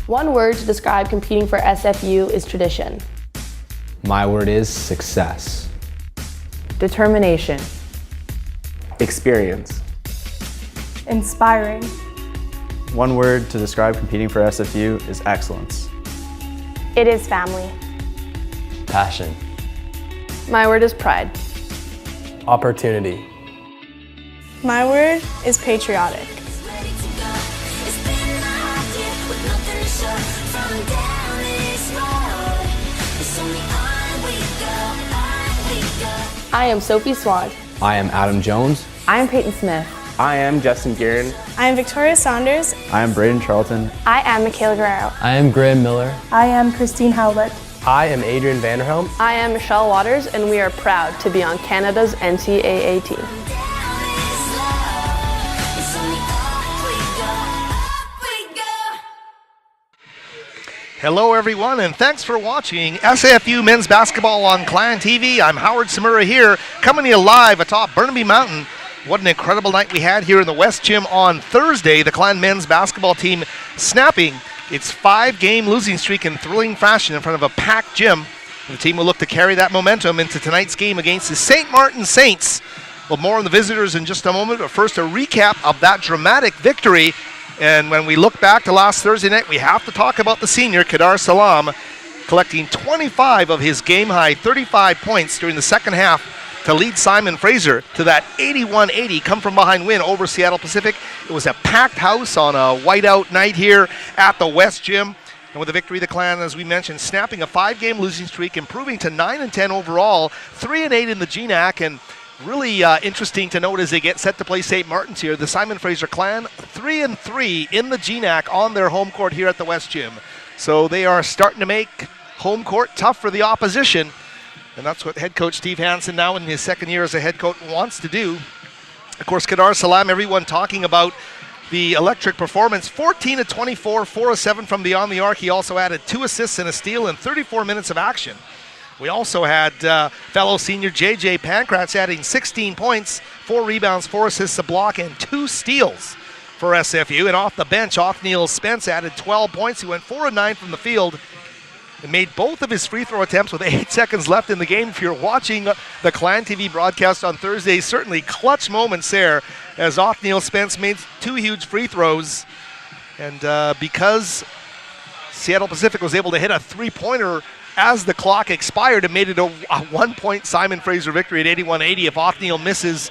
One word to describe competing for SFU is tradition. My word is success. Determination. Experience. Inspiring. One word to describe competing for SFU is excellence. It is family. Passion. My word is pride. Opportunity. My word is patriotic. I am Sophie Swan. I am Adam Jones. I am Peyton Smith. I am Justin Guerin. I am Victoria Saunders. I am Braden Charlton. I am Michaela Guerrero. I am Graham Miller. I am Christine Howlett. I am Adrian Vanderhelm. I am Michelle Waters, and we are proud to be on Canada's NCAA team. Hello everyone, and thanks for watching SFU Men's Basketball on Clan TV. I'm Howard Samura here, coming to you live atop Burnaby Mountain. What an incredible night we had here in the West Gym on Thursday. The Clan men's basketball team snapping its 5-game losing streak in thrilling fashion in front of a packed gym. The team will look to carry that momentum into tonight's game against the St. Martin Saints. Well, more on the visitors in just a moment, but first a recap of that dramatic victory. And when we look back to last Thursday night, we have to talk about the senior, Kadar Salam, collecting 25 of his game-high 35 points during the second half to lead Simon Fraser to that 81-80 come-from-behind win over Seattle Pacific. It was a packed house on a whiteout night here at the West Gym. And with the victory, the Clan, as we mentioned, snapping a 5-game losing streak, improving to 9-10 overall, 3-8 in the GNAC, and really interesting to note as they get set to play St. Martin's here. The Simon Fraser Clan 3-3 in the GNAC on their home court here at the West Gym. So they are starting to make home court tough for the opposition. And that's what head coach Steve Hansen, now in his second year as a head coach, wants to do. Of course, Kadar Salam, everyone talking about the electric performance. 14 of 24, 4 of 7 from beyond the arc. He also added 2 assists and a steal in 34 minutes of action. We also had fellow senior J.J. Pankratz adding 16 points, 4 rebounds, 4 assists, a block, and 2 steals for SFU. And off the bench, Othniel Spence added 12 points. He went 4 of 9 from the field and made both of his free throw attempts with 8 seconds left in the game. If you're watching the Clan TV broadcast on Thursday, certainly clutch moments there as Othniel Spence made 2 huge free throws. And because Seattle Pacific was able to hit a 3-pointer as the clock expired, it made it a 1-point Simon Fraser victory at 81-80. If Othniel misses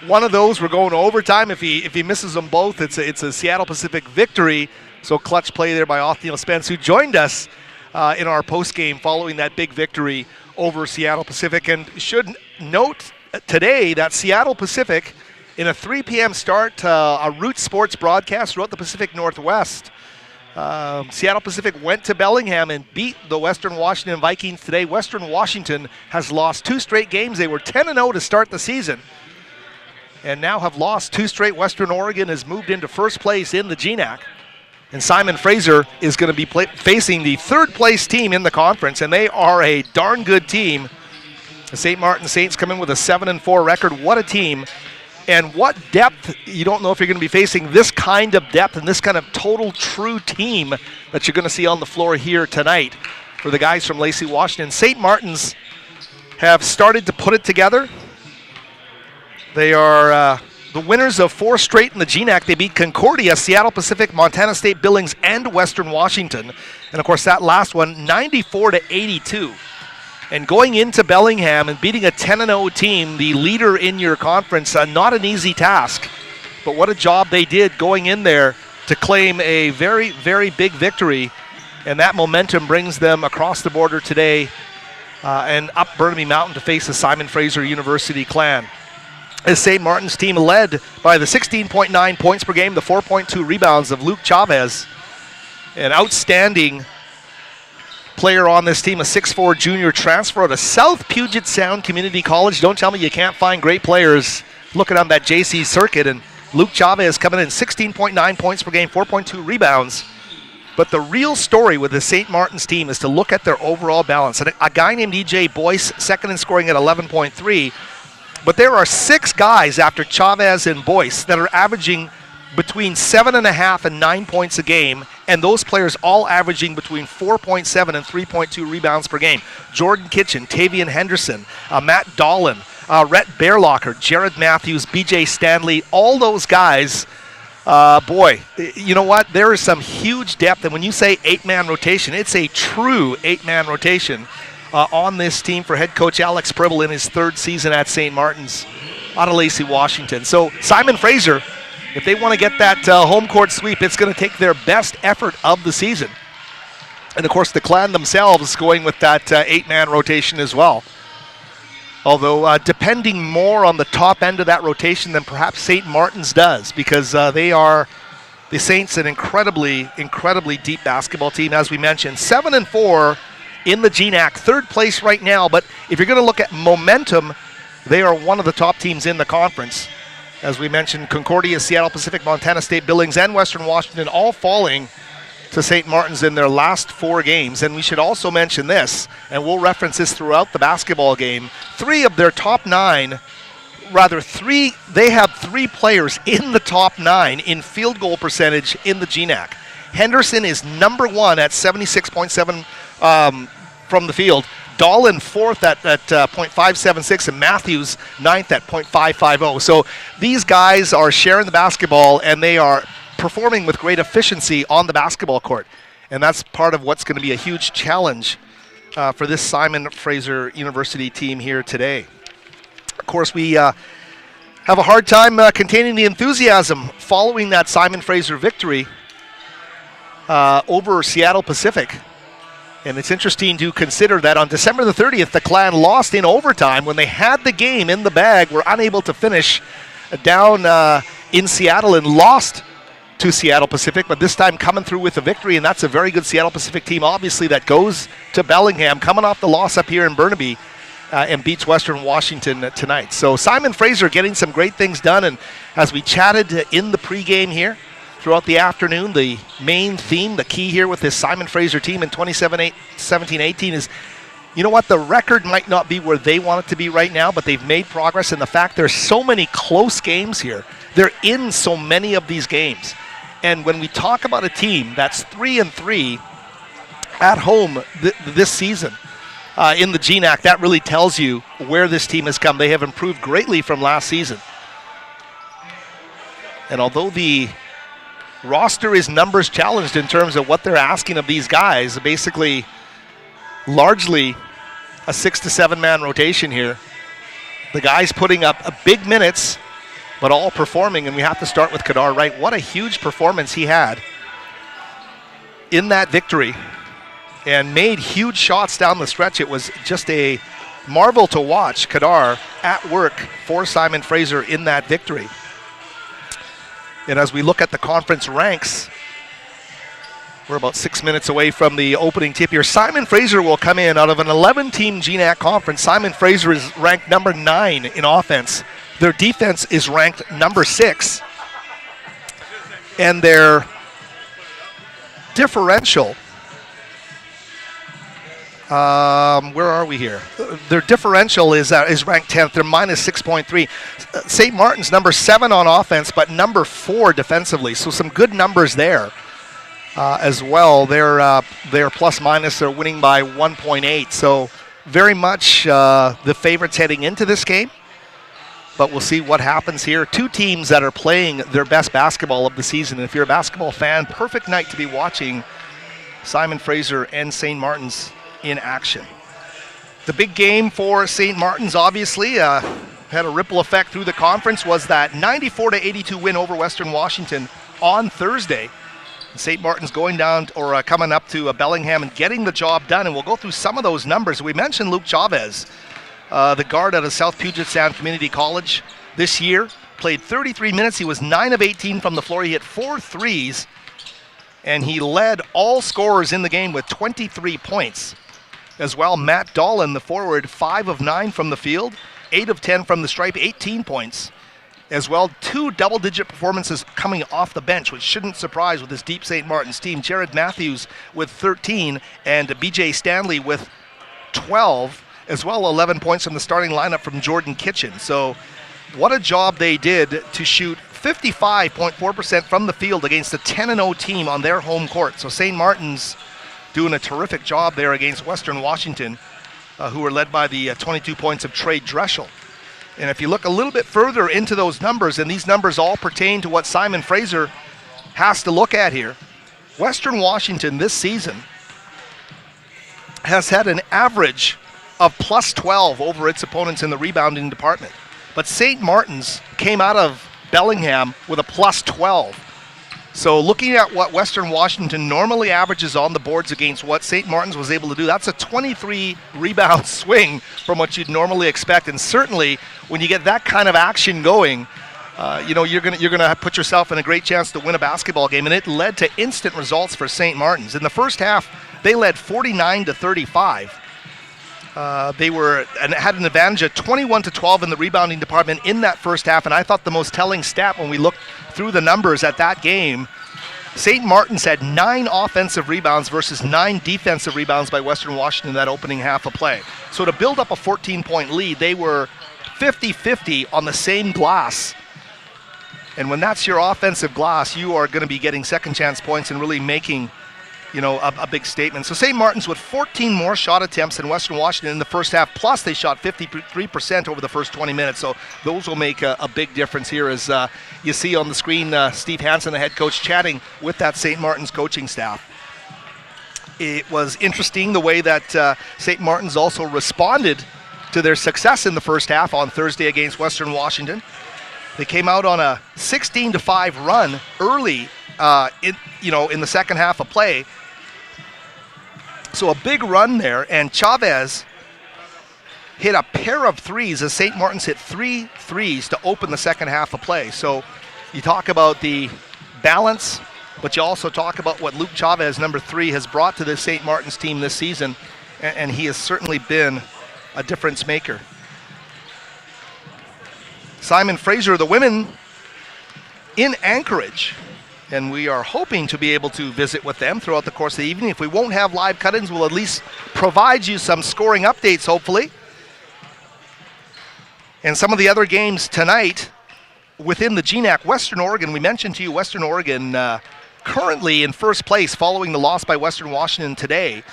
one of those, we're going to overtime. If he misses them both, it's a Seattle Pacific victory. So clutch play there by Othniel Spence, who joined us in our post-game following that big victory over Seattle Pacific. And should note today that Seattle Pacific, in a 3 p.m. start, a Root Sports broadcast throughout the Pacific Northwest, Seattle Pacific went to Bellingham and beat the Western Washington Vikings today. Western Washington has lost 2 straight games. They were 10-0 to start the season and now have lost 2 straight. Western Oregon has moved into first place in the GNAC. And Simon Fraser is going to be facing the third-place team in the conference, and they are a darn good team. The St. Martin Saints come in with a 7-4 record. What a team. And what depth. You don't know if you're going to be facing this kind of depth and this kind of total true team that you're going to see on the floor here tonight for the guys from Lacey, Washington. St. Martin's have started to put it together. They are the winners of 4 straight in the GNAC. They beat Concordia, Seattle Pacific, Montana State, Billings, and Western Washington. And of course that last one, 94-82. And going into Bellingham and beating a 10-0 team, the leader in your conference, not an easy task. But what a job they did going in there to claim a very, very big victory. And that momentum brings them across the border today and up Burnaby Mountain to face the Simon Fraser University Clan. As St. Martin's team led by the 16.9 points per game, the 4.2 rebounds of Luke Chavez. An outstanding player on this team, a 6'4 junior transfer out of South Puget Sound Community College. Don't tell me you can't find great players looking on that JC circuit. And Luke Chavez coming in 16.9 points per game, 4.2 rebounds. But the real story with the St. Martin's team is to look at their overall balance. And a guy named EJ Boyce, second in scoring at 11.3. But there are 6 guys after Chavez and Boyce that are averaging between 7.5 and 9 points a game and those players all averaging between 4.7 and 3.2 rebounds per game. Jordan Kitchen, Tavian Henderson, Matt Dolan, Rhett Bearlocker, Jared Matthews, BJ Stanley, all those guys. Boy, you know what? There is some huge depth, and when you say 8-man rotation, it's a true 8-man rotation on this team for head coach Alex Pribble in his 3rd season at St. Martin's out of Lacey, Washington. So Simon Fraser, if they want to get that home court sweep, it's going to take their best effort of the season. And, of course, the Clan themselves going with that 8-man rotation as well. Although depending more on the top end of that rotation than perhaps St. Martin's does, because they are, the Saints, an incredibly deep basketball team, as we mentioned. 7-4 in the GNAC, 3rd place right now. But if you're going to look at momentum, they are one of the top teams in the conference. As we mentioned, Concordia, Seattle Pacific, Montana State, Billings, and Western Washington all falling to St. Martin's in their last 4 games. And we should also mention this, and we'll reference this throughout the basketball game. 3 of their top 9, they have 3 players in the top 9 in field goal percentage in the GNAC. Henderson is number 1 at 76.7 from the field. Dolan 4th at .576, and Matthews 9th at .550. So these guys are sharing the basketball, and they are performing with great efficiency on the basketball court. And that's part of what's going to be a huge challenge for this Simon Fraser University team here today. Of course, we have a hard time containing the enthusiasm following that Simon Fraser victory over Seattle Pacific. And it's interesting to consider that on December the 30th, the Clan lost in overtime when they had the game in the bag, were unable to finish down in Seattle and lost to Seattle Pacific, but this time coming through with a victory, and that's a very good Seattle Pacific team, obviously, that goes to Bellingham, coming off the loss up here in Burnaby, and beats Western Washington tonight. So Simon Fraser getting some great things done, and as we chatted in the pregame here, throughout the afternoon, the main theme, the key here with this Simon Fraser team in 2017-18 is, you know what, the record might not be where they want it to be right now, but they've made progress, and the fact there's so many close games here, they're in so many of these games. And when we talk about a team that's 3-3 at home this season in the GNAC, that really tells you where this team has come. They have improved greatly from last season. And although the roster is numbers challenged in terms of what they're asking of these guys, basically largely a 6 to 7 man rotation here. The guys putting up big minutes, but all performing, and we have to start with Kadar Wright. What a huge performance he had in that victory, and made huge shots down the stretch. It was just a marvel to watch Kadar at work for Simon Fraser in that victory. And as we look at the conference ranks, we're about 6 minutes away from the opening tip here. Simon Fraser will come in out of an 11-team GNAC conference. Simon Fraser is ranked number 9 in offense. Their defense is ranked number 6. And their differential, where are we here? Their differential is ranked 10th. They're minus 6.3. St. Martin's number 7 on offense, but number 4 defensively. So some good numbers there as well. They're plus minus. They're winning by 1.8. So very much the favorites heading into this game. But we'll see what happens here. 2 teams that are playing their best basketball of the season. And if you're a basketball fan, perfect night to be watching Simon Fraser and St. Martin's in action. The big game for St. Martin's, obviously, had a ripple effect through the conference, was that 94-82 win over Western Washington on Thursday. St. Martin's going down, or coming up to Bellingham and getting the job done. And we'll go through some of those numbers. We mentioned Luke Chavez, the guard out of South Puget Sound Community College this year. Played 33 minutes. He was 9 of 18 from the floor. He hit 4 threes, and he led all scorers in the game with 23 points. As well, Matt Dolan, the forward, 5 of 9 from the field, 8 of 10 from the stripe, 18 points. As well, 2 double-digit performances coming off the bench, which shouldn't surprise with this deep St. Martin's team. Jared Matthews with 13, and BJ Stanley with 12. As well, 11 points from the starting lineup from Jordan Kitchen. So what a job they did to shoot 55.4% from the field against a 10-0 team on their home court. So St. Martin's doing a terrific job there against Western Washington, who are led by the 22 points of Trey Dreschel. And if you look a little bit further into those numbers, and these numbers all pertain to what Simon Fraser has to look at here, Western Washington this season has had an average of plus 12 over its opponents in the rebounding department. But St. Martin's came out of Bellingham with a plus 12. So looking at what Western Washington normally averages on the boards against what St. Martin's was able to do, that's a 23 rebound swing from what you'd normally expect. And certainly when you get that kind of action going, you're gonna put yourself in a great chance to win a basketball game. And it led to instant results for St. Martin's. In the first half, they led 49-35. They had an advantage of 21-12 in the rebounding department in that first half, and I thought the most telling stat when we looked through the numbers at that game, St. Martin's had 9 offensive rebounds versus 9 defensive rebounds by Western Washington in that opening half of play. So to build up a 14-point lead, they were 50-50 on the same glass. And when that's your offensive glass, you are going to be getting second chance points and really making a big statement. So St. Martin's with 14 more shot attempts than Western Washington in the first half, plus they shot 53% over the first 20 minutes. So those will make a big difference here, as you see on the screen Steve Hansen, the head coach, chatting with that St. Martin's coaching staff. It was interesting the way that St. Martin's also responded to their success in the first half on Thursday against Western Washington. They came out on a 16-5 run early in the second half of play. So a big run there, and Chavez hit a pair of threes as St. Martin's hit 3 threes to open the second half of play. So you talk about the balance, but you also talk about what Luke Chavez, number 3, has brought to this St. Martin's team this season, and he has certainly been a difference maker. Simon Fraser, the women in Anchorage, and we are hoping to be able to visit with them throughout the course of the evening. If we won't have live cut-ins, we'll at least provide you some scoring updates, hopefully. And some of the other games tonight within the GNAC, Western Oregon, we mentioned to you Western Oregon currently in first place following the loss by Western Washington today.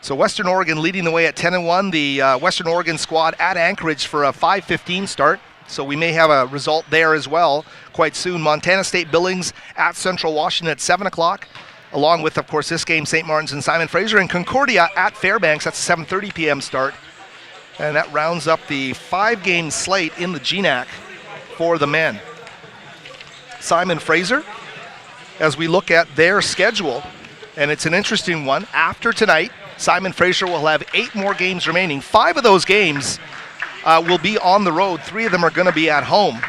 So Western Oregon leading the way at 10-1. The Western Oregon squad at Anchorage for a 5:15 start. So we may have a result there as well quite soon. Montana State Billings at Central Washington at 7 o'clock, along with, of course, this game, St. Martin's and Simon Fraser. And Concordia at Fairbanks, that's a 7:30 p.m. start. And that rounds up the 5-game slate in the GNAC for the men. Simon Fraser, as we look at their schedule, and it's an interesting one. After tonight, Simon Fraser will have 8 more games remaining. 5 of those games will be on the road. 3 of them are going to be at home.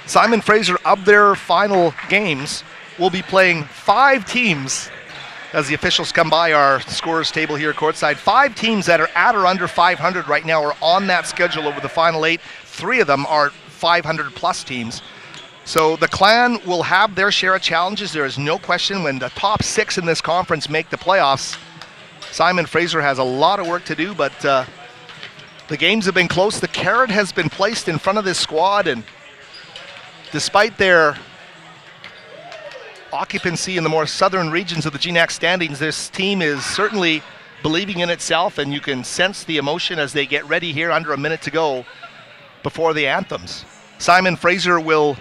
Simon Fraser, of their final games, will be playing 5 teams, as the officials come by our scorers table here courtside. 5 teams that are at or under 500 right now are on that schedule over the final 8. 3 of them are 500-plus teams. So the Clan will have their share of challenges. There is no question when the top 6 in this conference make the playoffs. Simon Fraser has a lot of work to do, but the games have been close. The carrot has been placed in front of this squad, and despite their occupancy in the more southern regions of the GNAC standings, this team is certainly believing in itself, and you can sense the emotion as they get ready here under a minute to go before the anthems. Simon Fraser will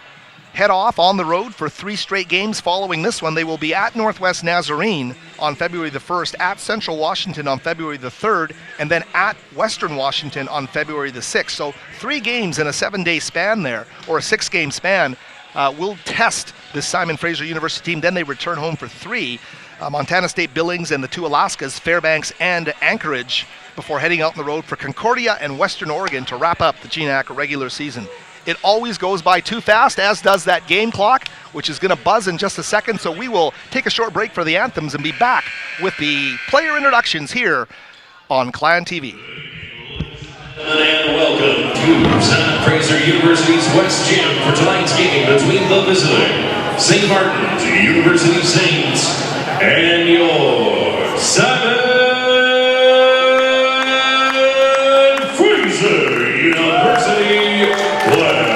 head off on the road for 3 straight games following this one. They will be at Northwest Nazarene on February the 1st, at Central Washington on February the 3rd, and then at Western Washington on February the 6th. So 3 games in a 7-day span there, or a 6-game span, will test this Simon Fraser University team. Then they return home for 3. Montana State Billings and the 2 Alaskas, Fairbanks and Anchorage, before heading out on the road for Concordia and Western Oregon to wrap up the GNAC regular season. It always goes by too fast, as does that game clock, which is going to buzz in just a second. So we will take a short break for the anthems and be back with the player introductions here on Clan TV. And welcome to Simon Fraser University's West Gym for tonight's game between the visiting St. Martin's University Saints and your Simon Fraser University Clan.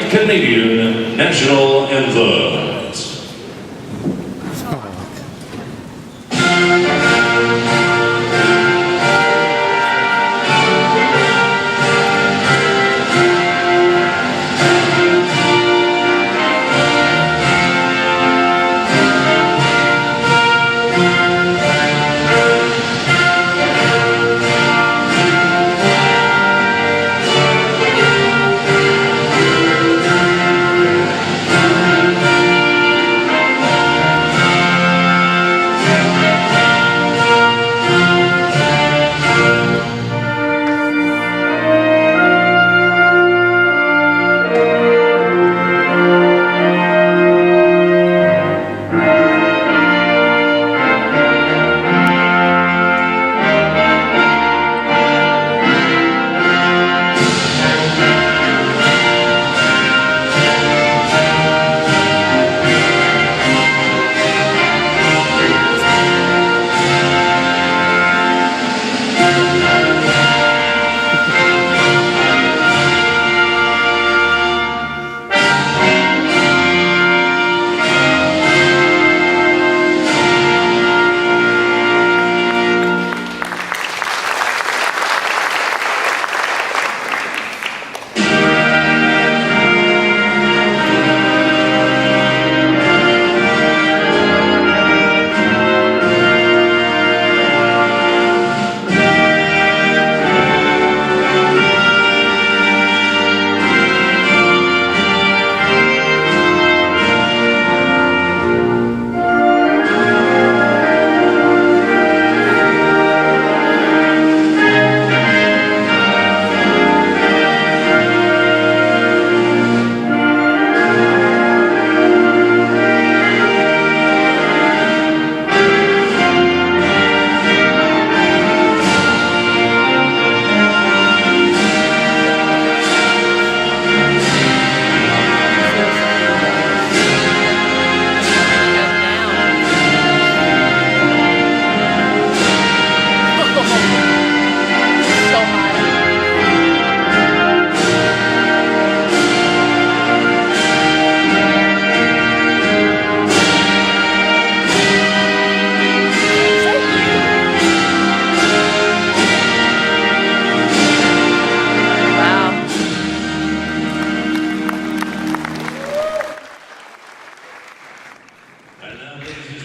Canadian National Anthem.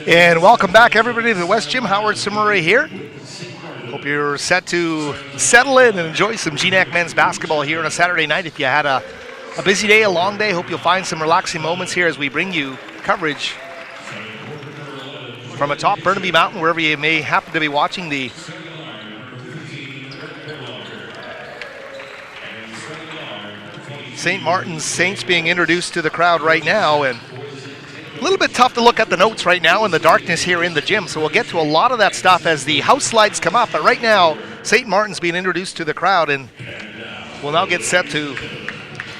And welcome back, everybody, to the West Gym. Howard Samura here. Hope you're set to settle in and enjoy some GNAC men's basketball here on a Saturday night. If you had a busy day, a long day, hope you'll find some relaxing moments here as we bring you coverage from atop Burnaby Mountain, wherever you may happen to be watching the St. Martin's Saints being introduced to the crowd right now. And a little bit tough to look at the notes right now in the darkness here in the gym, so we'll get to a lot of that stuff as the house slides come up. But right now, St. Martin's being introduced to the crowd, and we'll now get set to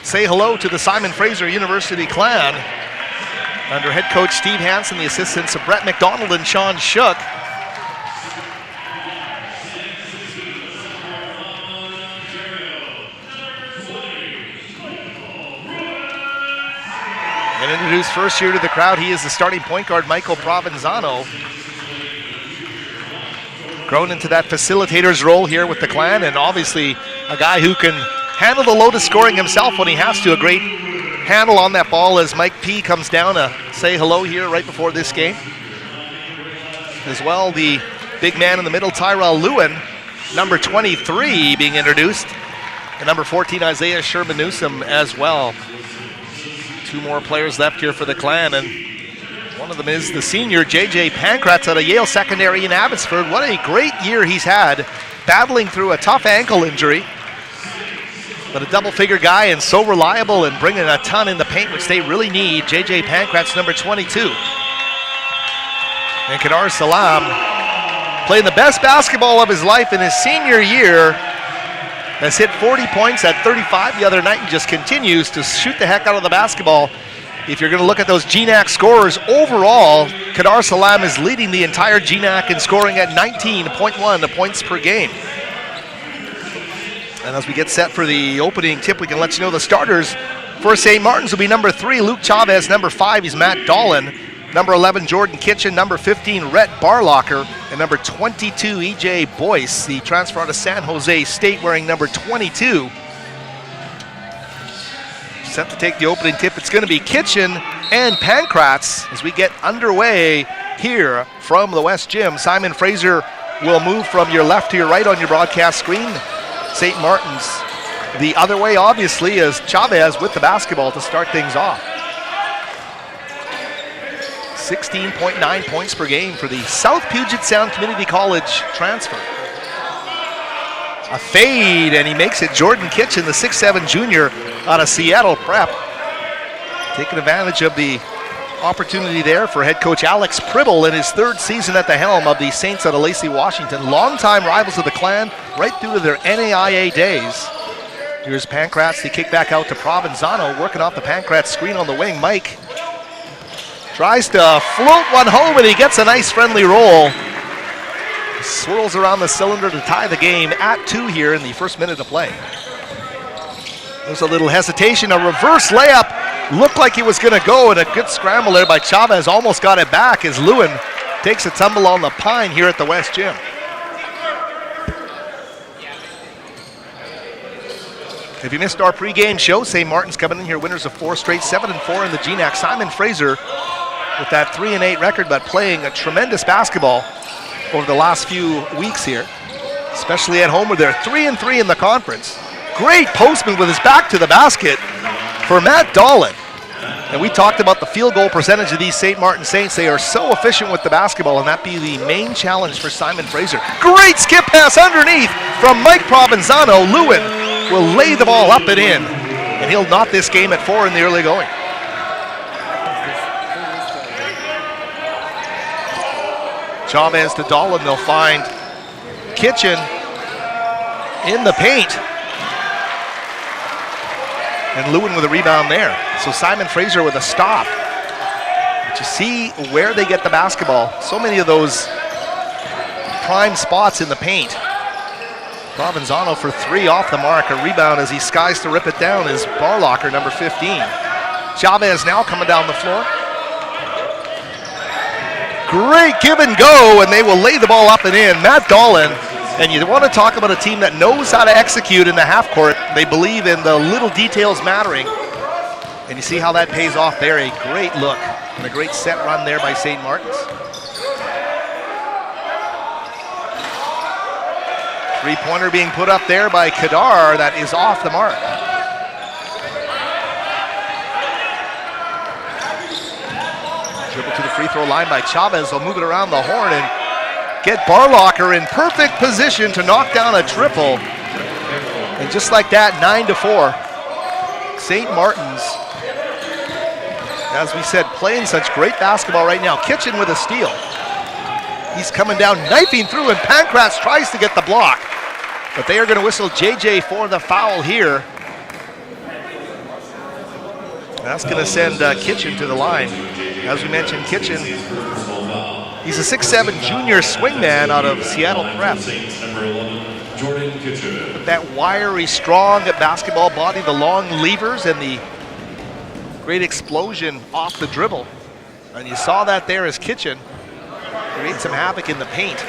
say hello to the Simon Fraser University clan under head coach Steve Hansen, the assistants of Brett McDonald and Sean Shook. And introduced first year to the crowd, he is the starting point guard, Michael Provenzano. Grown into that facilitator's role here with the clan, and obviously a guy who can handle the load of scoring himself when he has to. A great handle on that ball as Mike P comes down to say hello here right before this game. As well, the big man in the middle, Tyrell Lewin, number 23 being introduced, and number 14, Isaiah Sherman Newsom as well. Two more players left here for the clan, and one of them is the senior J.J. Pankratz out of Yale Secondary in Abbotsford. What a great year he's had, battling through a tough ankle injury. But a double-figure guy and so reliable and bringing a ton in the paint, which they really need. J.J. Pankratz, number 22. And Kadar Salam, playing the best basketball of his life in his senior year, has hit 40 points at 35 the other night and just continues to shoot the heck out of the basketball. If you're going to look at those GNAC scorers overall, Kadar Salam is leading the entire GNAC in scoring at 19.1 points per game. And as we get set for the opening tip, we can let you know the starters For St. Martin's will be number 3, Luke Chavez. Number 5, he's Matt Dolan. Number 11, Jordan Kitchen. Number 15, Rhett Barlocker. And number 22, E.J. Boyce, the transfer out of San Jose State, wearing number 22. Set to take the opening tip. It's going to be Kitchen and Pankratz as we get underway here from the West Gym. Simon Fraser will move from your left to your right on your broadcast screen. St. Martin's the other way, obviously, as Chavez with the basketball to start things off. 16.9 points per game for the South Puget Sound Community College transfer. A fade, and he makes it. Jordan Kitchen, the 6'7 junior out of Seattle Prep. Taking advantage of the opportunity there for head coach Alex Pribble in his 3rd season at the helm of the Saints out of Lacey, Washington. Longtime rivals of the Clan right through to their NAIA days. Here's Pankratz, the kick back out to Provenzano, working off the Pankratz screen on the wing. Mike tries to float one home, and he gets a nice friendly roll. Swirls around the cylinder to tie the game at 2 here in the first minute of play. There's a little hesitation, a reverse layup. Looked like he was going to go, and a good scramble there by Chavez. Almost got it back as Lewin takes a tumble on the pine here at the West Gym. If you missed our pregame show, St. Martin's coming in here winners of 4 straight, 7-4 in the GNAC. Simon Fraser with that 3-8 record, but playing a tremendous basketball over the last few weeks here, especially at home where they're 3-3 in the conference. Great postman with his back to the basket for Matt Dolan. And we talked about the field goal percentage of these St. Martin Saints. They are so efficient with the basketball, and that be the main challenge for Simon Fraser. Great skip pass underneath from Mike Provenzano. Lewin will lay the ball up and in, and he'll knot this game at 4 in the early going. Chavez to Dolan. They'll find Kitchen in the paint. And Lewin with a rebound there. So Simon Fraser with a stop. But you see where they get the basketball. So many of those prime spots in the paint. Provenzano for 3 off the mark. A rebound as he skies to rip it down is Barlocker, number 15. Chavez now coming down the floor. Great give and go, and they will lay the ball up and in. Matt Dolan, and you want to talk about a team that knows how to execute in the half court. They believe in the little details mattering. And you see how that pays off there. A great look and a great set run there by St. Martin's. 3-pointer being put up there by Kadar. That is off the mark. Dribble to the free throw line by Chavez. They'll move it around the horn and get Barlocker in perfect position to knock down a triple. And just like that, 9-4. St. Martin's, as we said, playing such great basketball right now. Kitchen with a steal. He's coming down, knifing through, and Pankratz tries to get the block. But they are going to whistle JJ for the foul here. That's going to send Kitchen to the line. As we mentioned, Kitchen, he's a 6'7 junior swingman out of Seattle Prep. With that wiry, strong basketball body, the long levers, and the great explosion off the dribble. And you saw that there as Kitchen create some havoc in the paint.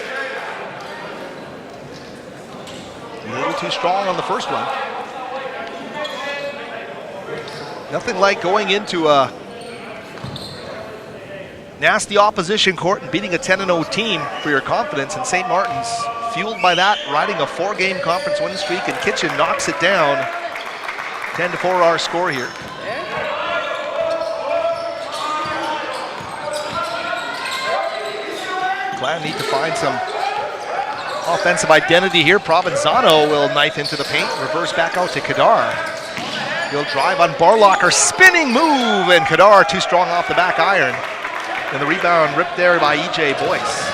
A little too strong on the first one. Nothing like going into a nasty opposition court and beating a 10-0 team for your confidence, and St. Martin's, fueled by that, riding a 4-game conference win streak, and Kitchen knocks it down. 10-4 our score here. Glad need to find some offensive identity here. Provenzano will knife into the paint, reverse back out to Kadar. He'll drive on Barlocker, spinning move, and Kadar too strong off the back iron. And the rebound ripped there by E.J. Boyce.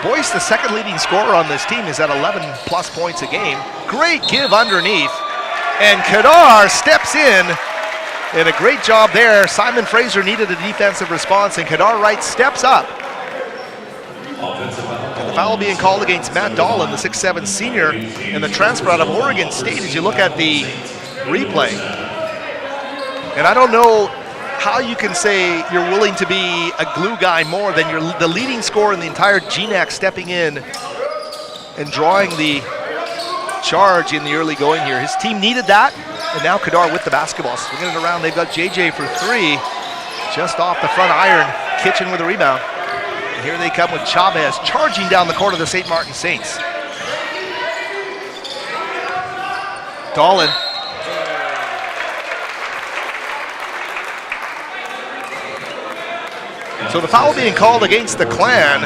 Boyce, the second leading scorer on this team, is at 11+ points a game. Great give underneath. And Kadar steps in. And a great job there. Simon Fraser needed a defensive response, and Kadar Wright steps up. And the foul being called against Matt Dolan, the 6'7 senior, and the transfer out of Oregon State. As you look at the replay, And I don't know how you can say you're willing to be a glue guy more than the leading scorer in the entire GNAC stepping in and drawing the charge in the early going here. His team needed that, and now Kadar with the basketball. Swinging it around, they've got JJ for three. Just off the front iron, Kitchen with a rebound. And here they come with Chavez charging down the court of the St. Martin Saints. Dolan. So the foul being called against the Clan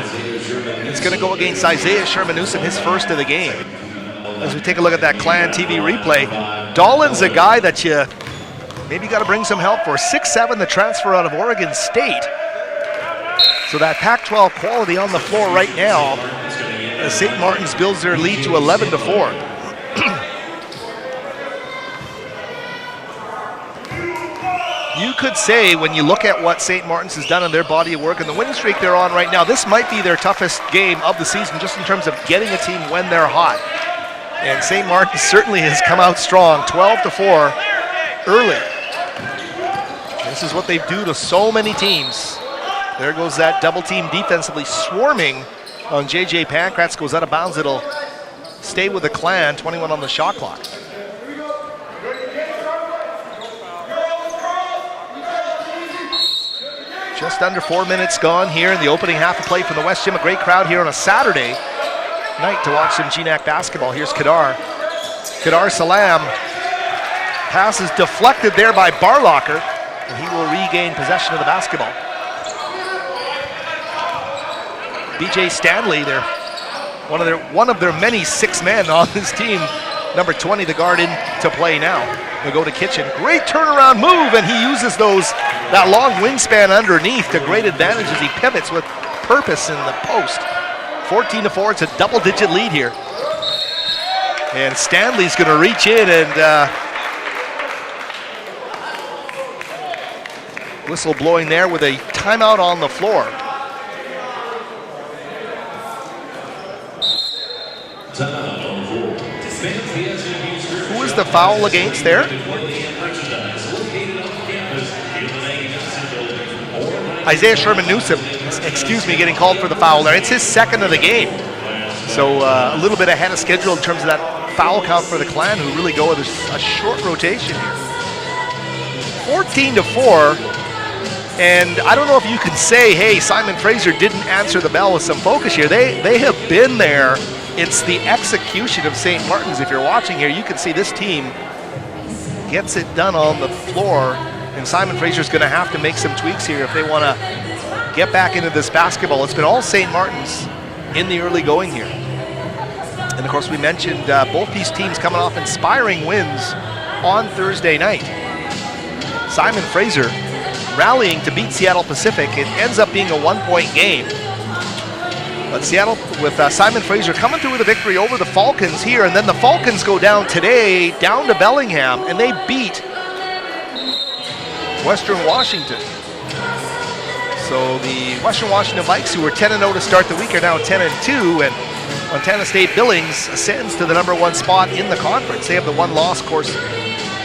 is going to go against Isaiah Sherman-Newsom, his first of the game. As we take a look at that Clan TV replay, Dolan's a guy that you maybe got to bring some help for. 6'7", the transfer out of Oregon State. So that Pac-12 quality on the floor right now as St. Martin's builds their lead to 11-4. You could say, when you look at what St. Martin's has done in their body of work and the winning streak they're on right now, this might be their toughest game of the season just in terms of getting a team when they're hot. And St. Martin's certainly has come out strong, 12-4 early. This is what they do to so many teams. There goes that double team defensively swarming on JJ Pankratz. Goes out of bounds. It'll stay with the Clan, 21 on the shot clock. Just under 4 minutes gone here in the opening half of play from the West Gym. A great crowd here on a Saturday night to watch some GNAC basketball. Here's Kadar. Kadar Salam. Pass is deflected there by Barlocker, and he will regain possession of the basketball. BJ Stanley, one of their many 6 men on this team. Number 20, the guard, in to play now. They go to Kitchen. Great turnaround move, and he uses that long wingspan underneath to great advantage as he pivots with purpose in the post. 14-4, it's a double-digit lead here. And Stanley's going to reach in and whistle blowing there with a timeout on the floor. Who is the foul against there? Isaiah Sherman-Newsom, getting called for the foul there. It's his second of the game. So a little bit ahead of schedule in terms of that foul count for the Clan, who really go with a short rotation here. 14-4, and I don't know if you can say, hey, Simon Fraser didn't answer the bell with some focus here. They have been there. It's the execution of St. Martin's. If you're watching here, you can see this team gets it done on the floor, and Simon Fraser's going to have to make some tweaks here if they want to get back into this basketball. It's been all St. Martin's in the early going here. And of course, we mentioned both these teams coming off inspiring wins on Thursday night. Simon Fraser rallying to beat Seattle Pacific. It ends up being a 1-point game. But Seattle, with Simon Fraser coming through with a victory over the Falcons here, and then the Falcons go down today, down to Bellingham, and they beat Western Washington. So the Western Washington Vikes, who were 10-0 to start the week, are now 10-2, and Montana State Billings ascends to the #1 spot in the conference. They have the one loss. Of course,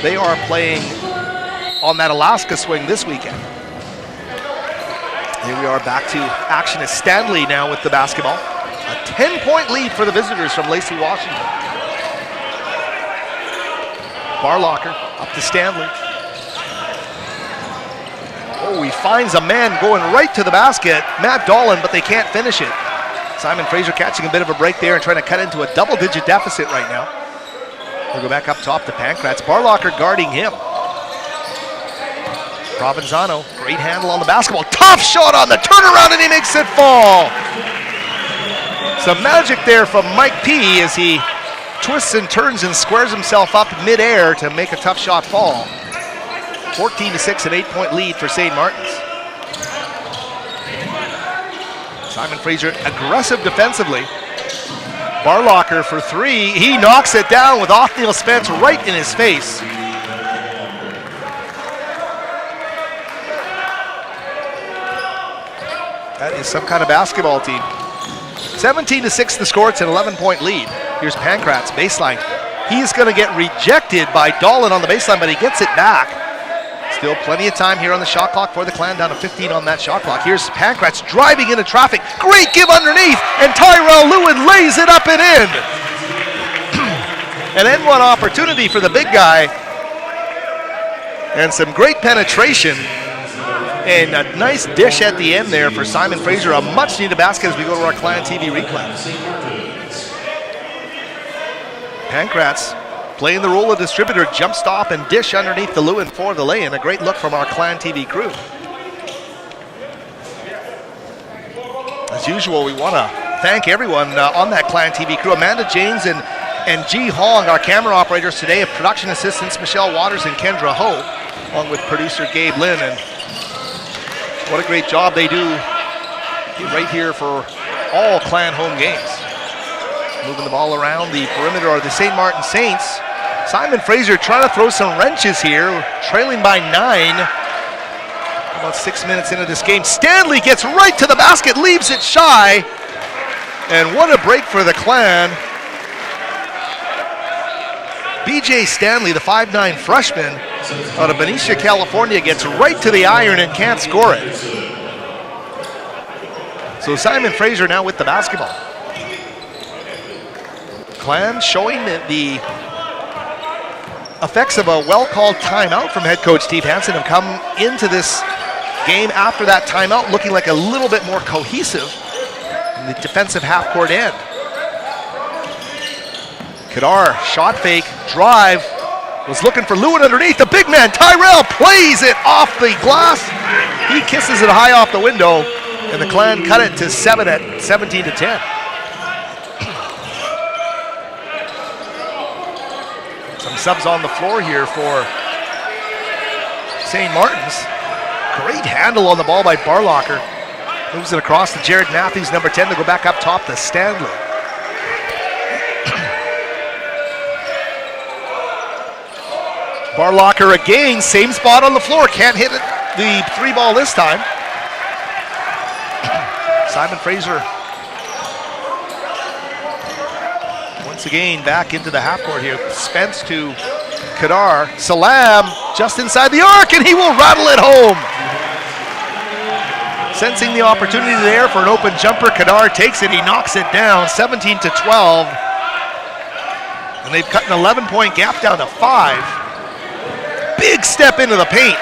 they are playing on that Alaska swing this weekend. Here we are back to action as Stanley now with the basketball. A 10-point lead for the visitors from Lacey, Washington. Barlocker up to Stanley. Oh, he finds a man going right to the basket, Matt Dolan, but they can't finish it. Simon Fraser catching a bit of a break there and trying to cut into a double-digit deficit right now. We'll go back up top to Pankratz. Barlocker guarding him. Provenzano, great handle on the basketball. Tough shot on the turnaround, and he makes it fall. Some magic there from Mike P. as he twists and turns and squares himself up midair to make a tough shot fall. 14-6, an 8-point lead for St. Martin's. Simon Fraser aggressive defensively. Barlocker for three. He knocks it down with Othniel Spence right in his face. That is some kind of basketball team. 17-6 the score. It's an 11-point lead. Here's Pankratz, baseline. He's going to get rejected by Dolan on the baseline, but he gets it back. Still plenty of time here on the shot clock for the Clan, down to 15 on that shot clock. Here's Pankratz driving into traffic. Great give underneath, and Tyrell Lewin lays it up and in. An N1 opportunity for the big guy. And some great penetration. And a nice dish at the end there for Simon Fraser. A much needed basket as we go to our Clan TV replay. Pankratz playing the role of distributor, jump stop and dish underneath the Lewin for the lay-in. A great look from our Clan TV crew. As usual, we want to thank everyone on that Clan TV crew. Amanda James and G. Hong, our camera operators today, and production assistants Michelle Waters and Kendra Ho, along with producer Gabe Lynn. And what a great job they do right here for all Clan home games. Moving the ball around the perimeter are the St. Martin Saints. Simon Fraser trying to throw some wrenches here, trailing by 9. About 6 minutes into this game. Stanley gets right to the basket, leaves it shy. And what a break for the Clan. BJ Stanley, the 5'9" freshman out of Benicia, California, gets right to the iron and can't score it. So Simon Fraser now with the basketball. Clan showing the effects of a well-called timeout from head coach Steve Hansen, have come into this game after that timeout looking like a little bit more cohesive in the defensive half-court end. Kadar, shot fake, drive, was looking for Lewin underneath. The big man, Tyrell, plays it off the glass. He kisses it high off the window, and the Clan cut it to 7 at 17-10. Some subs on the floor here for St. Martin's. Great handle on the ball by Barlocker. Moves it across to Jared Matthews, number 10, to go back up top to Stanley. Barlocker again, same spot on the floor. Can't hit it, the 3-ball this time. Simon Fraser once again back into the half court here. Spence to Kadar. Salam just inside the arc, and he will rattle it home. Sensing the opportunity there for an open jumper, Kadar takes it, he knocks it down, 17-12. And they've cut an 11-point gap down to 5. Big step into the paint,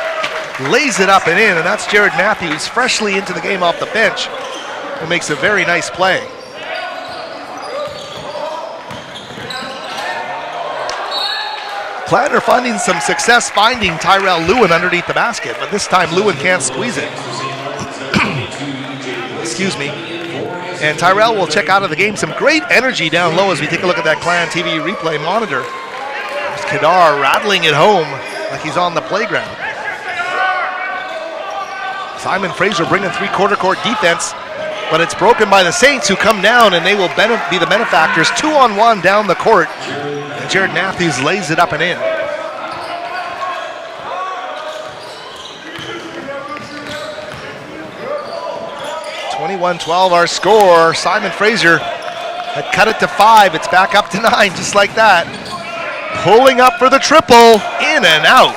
lays it up and in, and that's Jared Matthews, freshly into the game off the bench, who makes a very nice play. Clan are finding some success finding Tyrell Lewin underneath the basket, but this time Lewin can't squeeze it. Excuse me. And Tyrell will check out of the game. Some great energy down low as we take a look at that Clan TV replay monitor. There's Kadar rattling it home like he's on the playground. Simon Fraser bringing three-quarter court defense, but it's broken by the Saints, who come down, and they will be the benefactors. 2-on-1 down the court, and Jared Matthews lays it up and in. (21-12) our score. Simon Fraser had cut it to 5. It's back up to 9, just like that. Pulling up for the triple, in and out.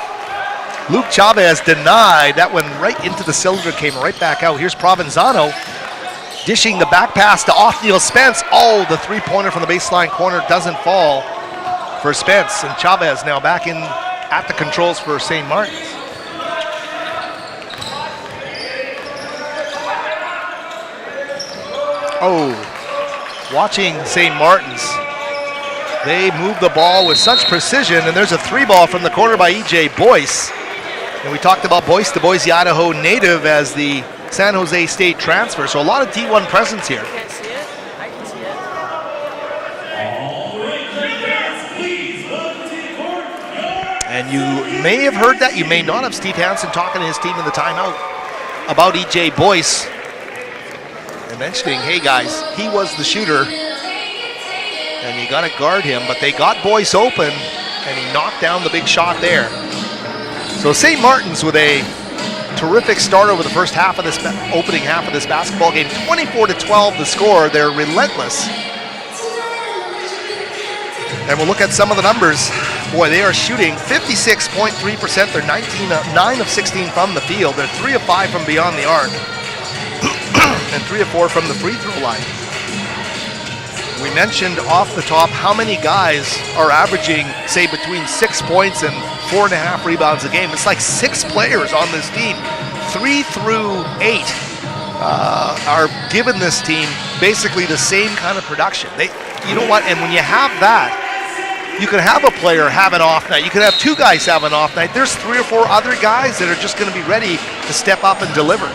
Luke Chavez denied. That one right into the cylinder, came right back out. Here's Provenzano dishing the back pass to Othniel Spence. Oh, the three-pointer from the baseline corner doesn't fall for Spence. And Chavez now back in at the controls for St. Martin's. Oh, watching St. Martin's. They move the ball with such precision, and there's a 3-ball from the corner by E.J. Boyce. And we talked about Boyce, the Boise, Idaho native, as the San Jose State transfer. So a lot of D1 presence here. I can't see it. I can see it. And you may have heard that, you may not have. Steve Hansen talking to his team in the timeout about E.J. Boyce and mentioning, hey guys, he was the shooter and you got to guard him, but they got Boyce open and he knocked down the big shot there. So St. Martin's with a terrific start over the first half of this opening half of this basketball game. 24-12 the score. They're relentless. And we'll look at some of the numbers Boy, they are shooting 56.3%. They're 9 of 16 from the field. They're 3 of 5 from beyond the arc. And 3 of 4 from the free throw line. We mentioned off the top how many guys are averaging, say, between 6 points and 4.5 rebounds a game. It's like 6 players on this team. 3 through 8 are giving this team basically the same kind of production. You know what? And when you have that, you can have a player have an off night. You can have 2 guys have an off night. There's 3 or 4 other guys that are just going to be ready to step up and deliver.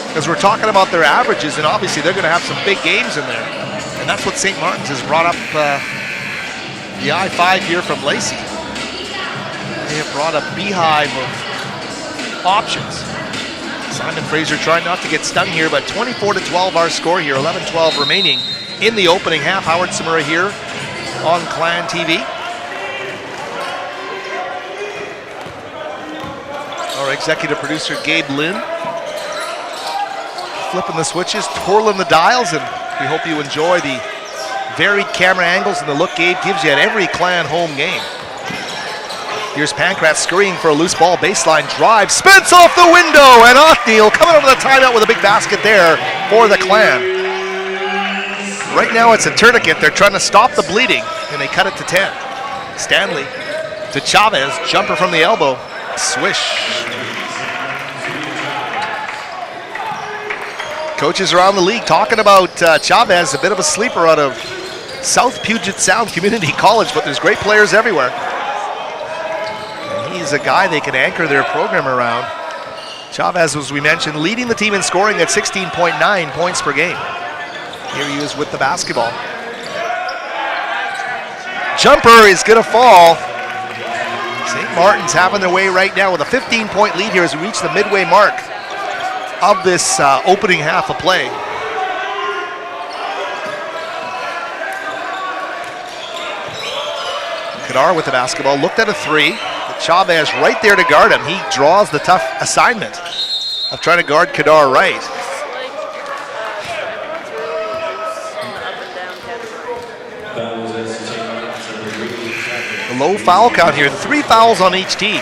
Because we're talking about their averages, and obviously they're going to have some big games in there. And that's what St. Martin's has brought up the I-5 here from Lacey. They have brought a beehive of options. Simon Fraser trying not to get stung here, but 24-12 our score here, 11-12 remaining in the opening half. Howard Samura here on Clan TV. Our executive producer, Gabe Lynn, flipping the switches, twirling the dials, and we hope you enjoy the varied camera angles and the look Gabe gives you at every Clan home game. Here's Pankratz scurrying for a loose ball, baseline drive, spins off the window, and Othniel coming over the timeout with a big basket there for the Clan. Right now it's a tourniquet. They're trying to stop the bleeding, and they cut it to 10. Stanley to Chavez, jumper from the elbow, swish. Coaches around the league talking about Chavez, a bit of a sleeper out of South Puget Sound Community College, but there's great players everywhere. And he's a guy they can anchor their program around. Chavez, as we mentioned, leading the team in scoring at 16.9 points per game. Here he is with the basketball. Jumper is going to fall. St. Martin's having their way right now with a 15-point lead here as we reach the midway mark of this opening half of play. Kadar with the basketball, looked at a 3. But Chavez right there to guard him. He draws the tough assignment of trying to guard Kadar right. A low foul count here, 3 fouls on each team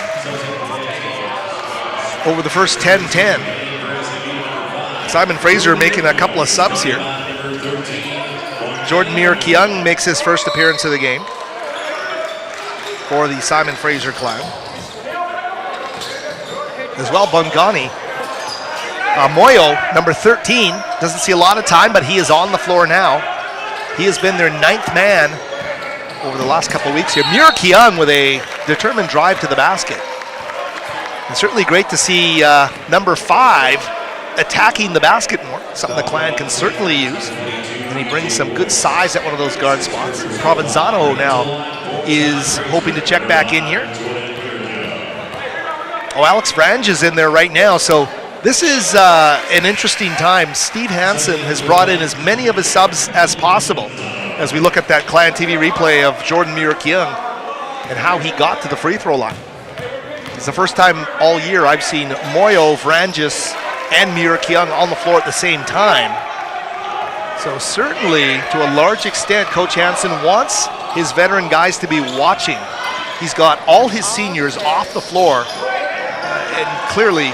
over the first 10-10. Simon Fraser making a couple of subs here. Jordan Muir-Keung makes his first appearance of the game for the Simon Fraser Clan. As well, Bongani. Moyo, number 13, doesn't see a lot of time, but he is on the floor now. He has been their 9th man over the last couple of weeks here. Muir-Keung with a determined drive to the basket. And certainly great to see number 5 attacking the basket more, something the Clan can certainly use. And he brings some good size at one of those guard spots. Provenzano now is hoping to check back in here. Oh, Alex Frange is in there right now, so this is an interesting time. Steve Hansen has brought in as many of his subs as possible as we look at that Clan TV replay of Jordan Muir-Keung and how he got to the free throw line. It's the first time all year I've seen Moyo, Vrangis, and Muir-Keung on the floor at the same time. So certainly, to a large extent, Coach Hansen wants his veteran guys to be watching. He's got all his seniors off the floor, and clearly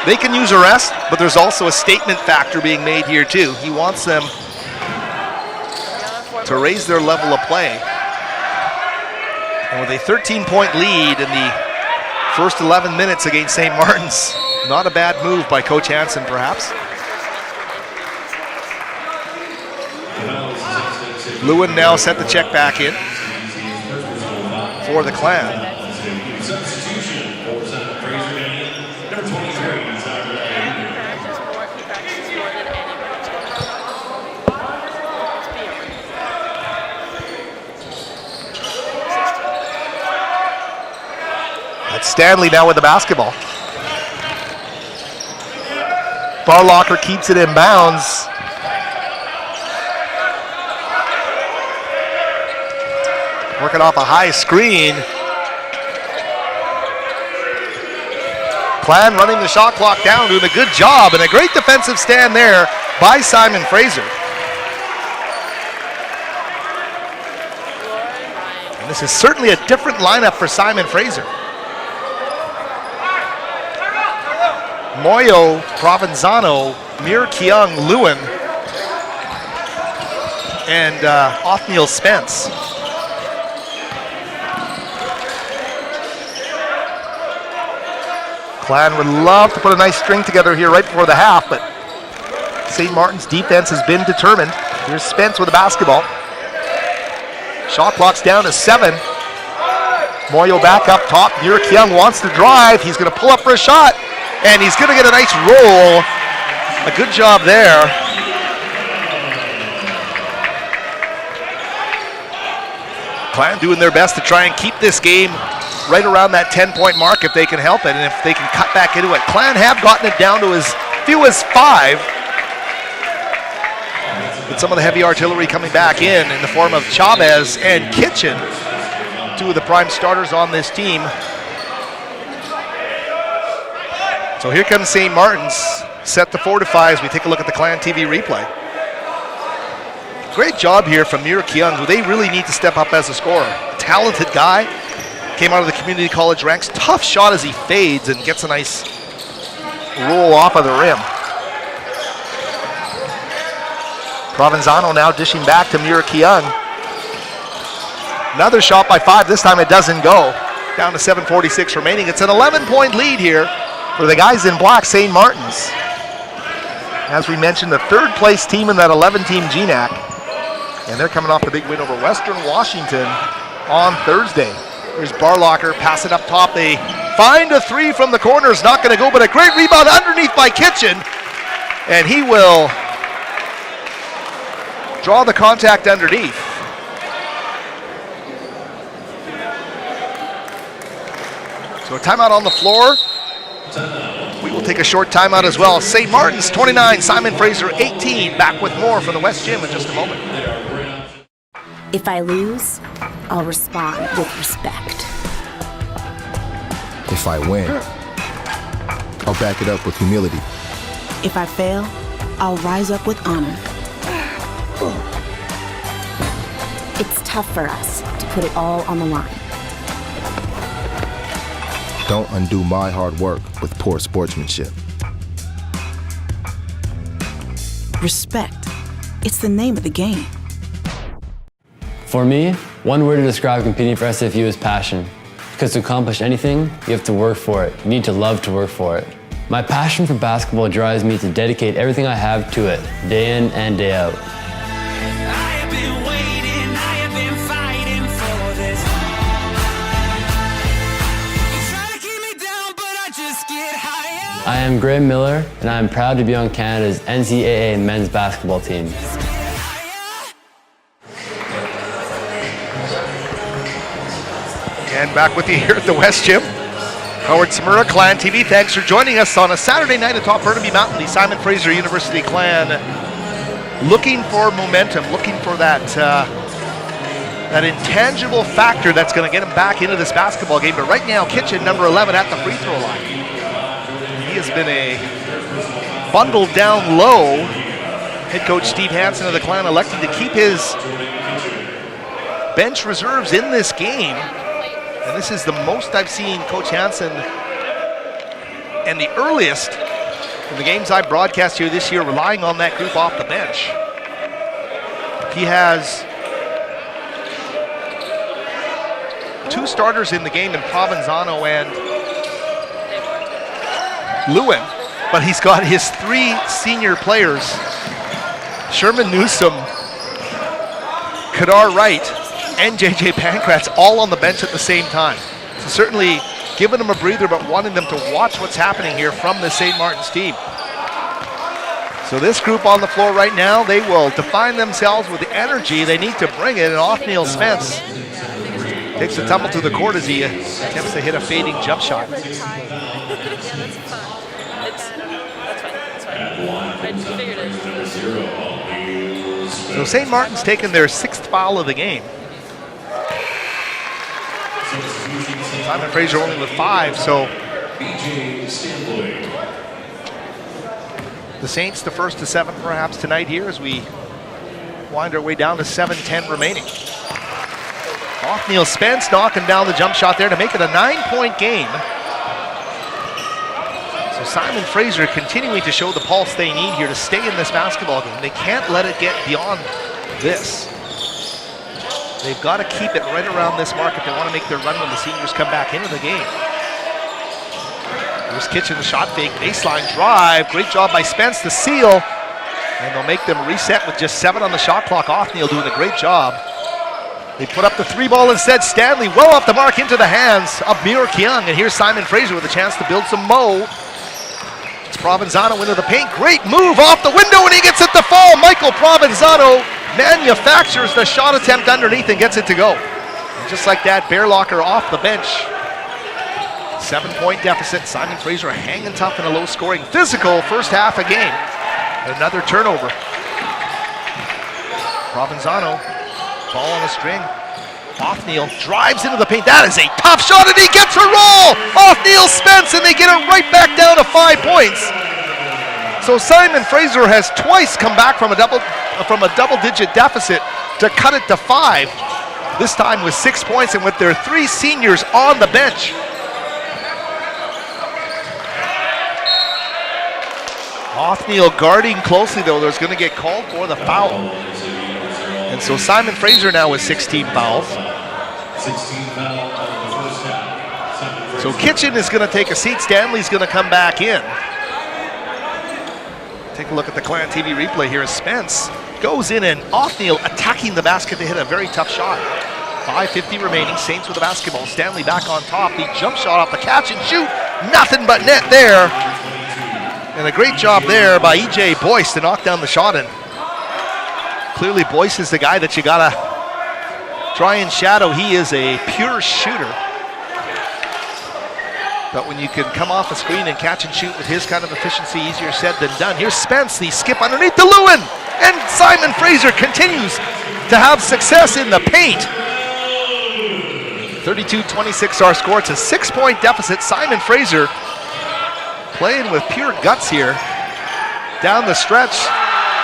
they can use a rest, but there's also a statement factor being made here too. He wants them to raise their level of play. And with a 13-point lead in the first 11 minutes against St. Martin's, not a bad move by Coach Hansen, perhaps. Lewin now set the check back in for the Clan. That's Stanley now with the basketball. Barlocker keeps it in bounds. Working off a high screen. Clan running the shot clock down, doing a good job, and a great defensive stand there by Simon Fraser. And this is certainly a different lineup for Simon Fraser. Moyo, Provenzano, Mir Kyung, Lewin, and Othniel Spence. Clan would love to put a nice string together here right before the half, but St. Martin's defense has been determined. Here's Spence with the basketball. Shot clock's down to 7. Moyo back up top. Mir Kyung wants to drive. He's going to pull up for a shot, and he's going to get a nice roll. A good job there. Clan doing their best to try and keep this game right around that 10-point mark if they can help it, and if they can cut back into it. Clan have gotten it down to as few as 5. With some of the heavy artillery coming back in the form of Chavez and Kitchen, 2 of the prime starters on this team. So here comes St. Martin's, set to fortify as we take a look at the Clan TV replay. Great job here from Mir Kyung, who they really need to step up as a scorer. A talented guy, came out of the community college ranks. Tough shot as he fades and gets a nice roll off of the rim. Provenzano now dishing back to Mir Kyung. Another shot by 5, this time it doesn't go. Down to 7:46 remaining. It's an 11-point lead here for the guys in black, St. Martin's. As we mentioned, the 3rd place team in that 11-team GNAC. And they're coming off the big win over Western Washington on Thursday. Here's Barlocker, pass it up top. They find a 3 from the corner. It's not going to go, but a great rebound underneath by Kitchen. And he will draw the contact underneath. So a timeout on the floor. We will take a short timeout as well. St. Martin's 29, Simon Fraser 18. Back with more from the West Gym in just a moment. If I lose, I'll respond with respect. If I win, I'll back it up with humility. If I fail, I'll rise up with honor. It's tough for us to put it all on the line. Don't undo my hard work with poor sportsmanship. Respect. It's the name of the game. For me, one word to describe competing for SFU is passion. Because to accomplish anything, you have to work for it. You need to love to work for it. My passion for basketball drives me to dedicate everything I have to it, day in and day out. I am Graham Miller, and I am proud to be on Canada's NCAA men's basketball team. And back with you here at the West Gym. Howard Samura, Clan TV, thanks for joining us on a Saturday night atop Burnaby Mountain. The Simon Fraser University Clan looking for momentum, looking for that that intangible factor that's going to get them back into this basketball game. But right now, Kitchen, number 11, at the free throw line. He has been a bundled down low. Head coach Steve Hansen of the Clan electing to keep his bench reserves in this game. And this is the most I've seen Coach Hansen, and the earliest in the games I broadcast here this year, relying on that group off the bench. He has 2 starters in the game in Provenzano and Lewin, but he's got his 3 senior players, Sherman Newsom, Kadar Wright, and JJ Pankratz, all on the bench at the same time. So certainly giving them a breather, but wanting them to watch what's happening here from the St. Martin's team. So this group on the floor right now, they will define themselves with the energy. They need to bring it, and Othniel Spence takes a tumble to the court as he attempts to hit a fading jump shot. So St. Martin's taken their 6th foul of the game. Simon Fraser only with 5, so the Saints the first to 7 perhaps tonight here as we wind our way down to 7:10 remaining. Othniel Spence knocking down the jump shot there to make it a 9-point game. So Simon Fraser continuing to show the pulse they need here to stay in this basketball game. They can't let it get beyond this. They've got to keep it right around this mark if they want to make their run when the seniors come back into the game. Here's Kitchen, the shot fake, baseline drive. Great job by Spence to seal. And they'll make them reset with just 7 on the shot clock. Othniel doing a great job. They put up the 3-ball instead. Stanley well off the mark into the hands of Muir Keung. And here's Simon Fraser with a chance to build some mo. It's Provenzano into the paint. Great move off the window, and he gets it to fall. Michael Provenzano manufactures the shot attempt underneath and gets it to go. And just like that, Bearlocker off the bench. 7-point deficit. Simon Fraser hanging tough in a low-scoring, physical first half of game. Another turnover. Provenzano, ball on a string. Othniel drives into the paint. That is a tough shot, and he gets a roll. Othniel Spence, and they get it right back down to 5 points. So Simon Fraser has twice come back from a double-digit deficit to cut it to 5. This time with 6 points, and with their 3 seniors on the bench. Othniel guarding closely, though. There's going to get called for the foul. And so Simon Fraser now with 16 fouls. So Kitchen is going to take a seat. Stanley's going to come back in. Take a look at the Clan TV replay here as Spence goes in, and Othniel attacking the basket to hit a very tough shot. 5:50 remaining. Saints with the basketball. Stanley back on top. The jump shot off the catch and shoot. Nothing but net there. And a great job there by E.J. Boyce to knock down the shot. And clearly Boyce is the guy that you gotta try and shadow. He is a pure shooter. But when you can come off a screen and catch and shoot with his kind of efficiency, easier said than done. Here's Spence, the skip underneath to Lewin. And Simon Fraser continues to have success in the paint. 32-26 our score. It's a 6-point deficit. Simon Fraser playing with pure guts here down the stretch.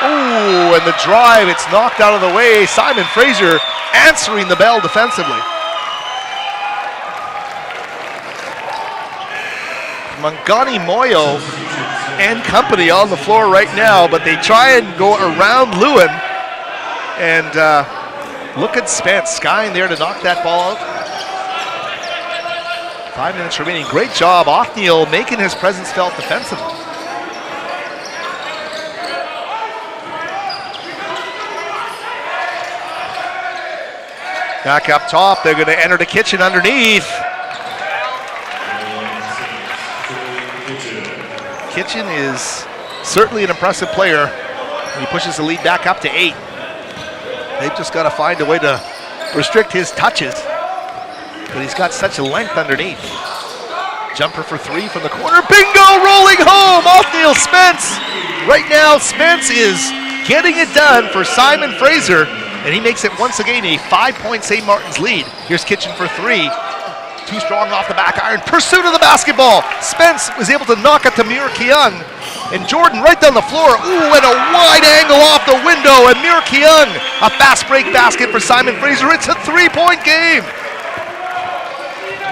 Ooh, and the drive, it's knocked out of the way. Simon Fraser answering the bell defensively. Mangani Moyo and company on the floor right now, but they try and go around Lewin. And look at Spence skying there to knock that ball out. 5 minutes remaining. Great job, Othniel making his presence felt defensively. Back up top, they're going to enter the Kitchen underneath. Kitchen is certainly an impressive player. He pushes the lead back up to 8. They've just got to find a way to restrict his touches. But he's got such a length underneath. Jumper for 3 from the corner. Bingo! Rolling home! Othniel Spence! Right now, Spence is getting it done for Simon Fraser, and he makes it once again a 5-point St. Martin's lead. Here's Kitchen for 3. Too strong off the back iron. Pursuit of the basketball. Spence was able to knock it to Muir Keung. And Jordan right down the floor. Ooh, and a wide angle off the window. And Muir Keung, a fast break basket for Simon Fraser. It's a 3-point game.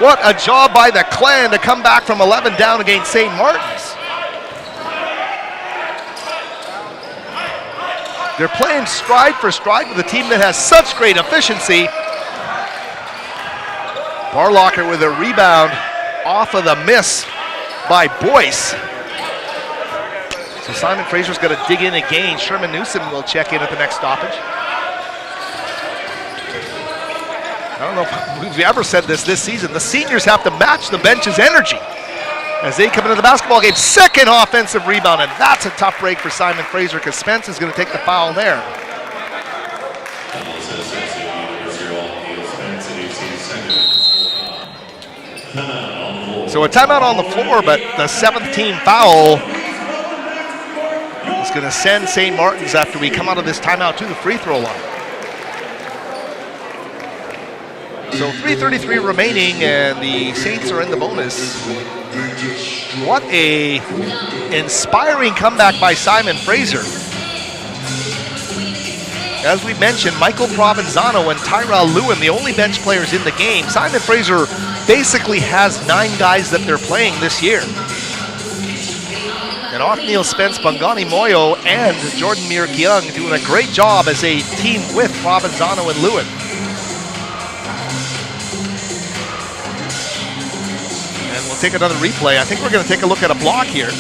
What a job by the Clan to come back from 11 down against St. Martin's. They're playing stride for stride with a team that has such great efficiency. Barlocker with a rebound off of the miss by Boyce. So Simon Fraser's got to dig in again. Sherman Newsom will check in at the next stoppage. I don't know if we've ever said this season. The seniors have to match the bench's energy as they come into the basketball game. Second offensive rebound, and that's a tough break for Simon Fraser because Spence is going to take the foul there. So a timeout on the floor, but the 7th team foul is going to send St. Martin's after we come out of this timeout to the free throw line. So 3:33 remaining, and the Saints are in the bonus. What a inspiring comeback by Simon Fraser. As we mentioned, Michael Provenzano and Tyrell Lewin, the only bench players in the game. Simon Fraser basically has 9 guys that they're playing this year. And Othniel Spence, Bongani Moyo, and Jordan Mir Kyung doing a great job as a team with Provenzano and Lewin. And we'll take another replay. I think we're going to take a look at a block here.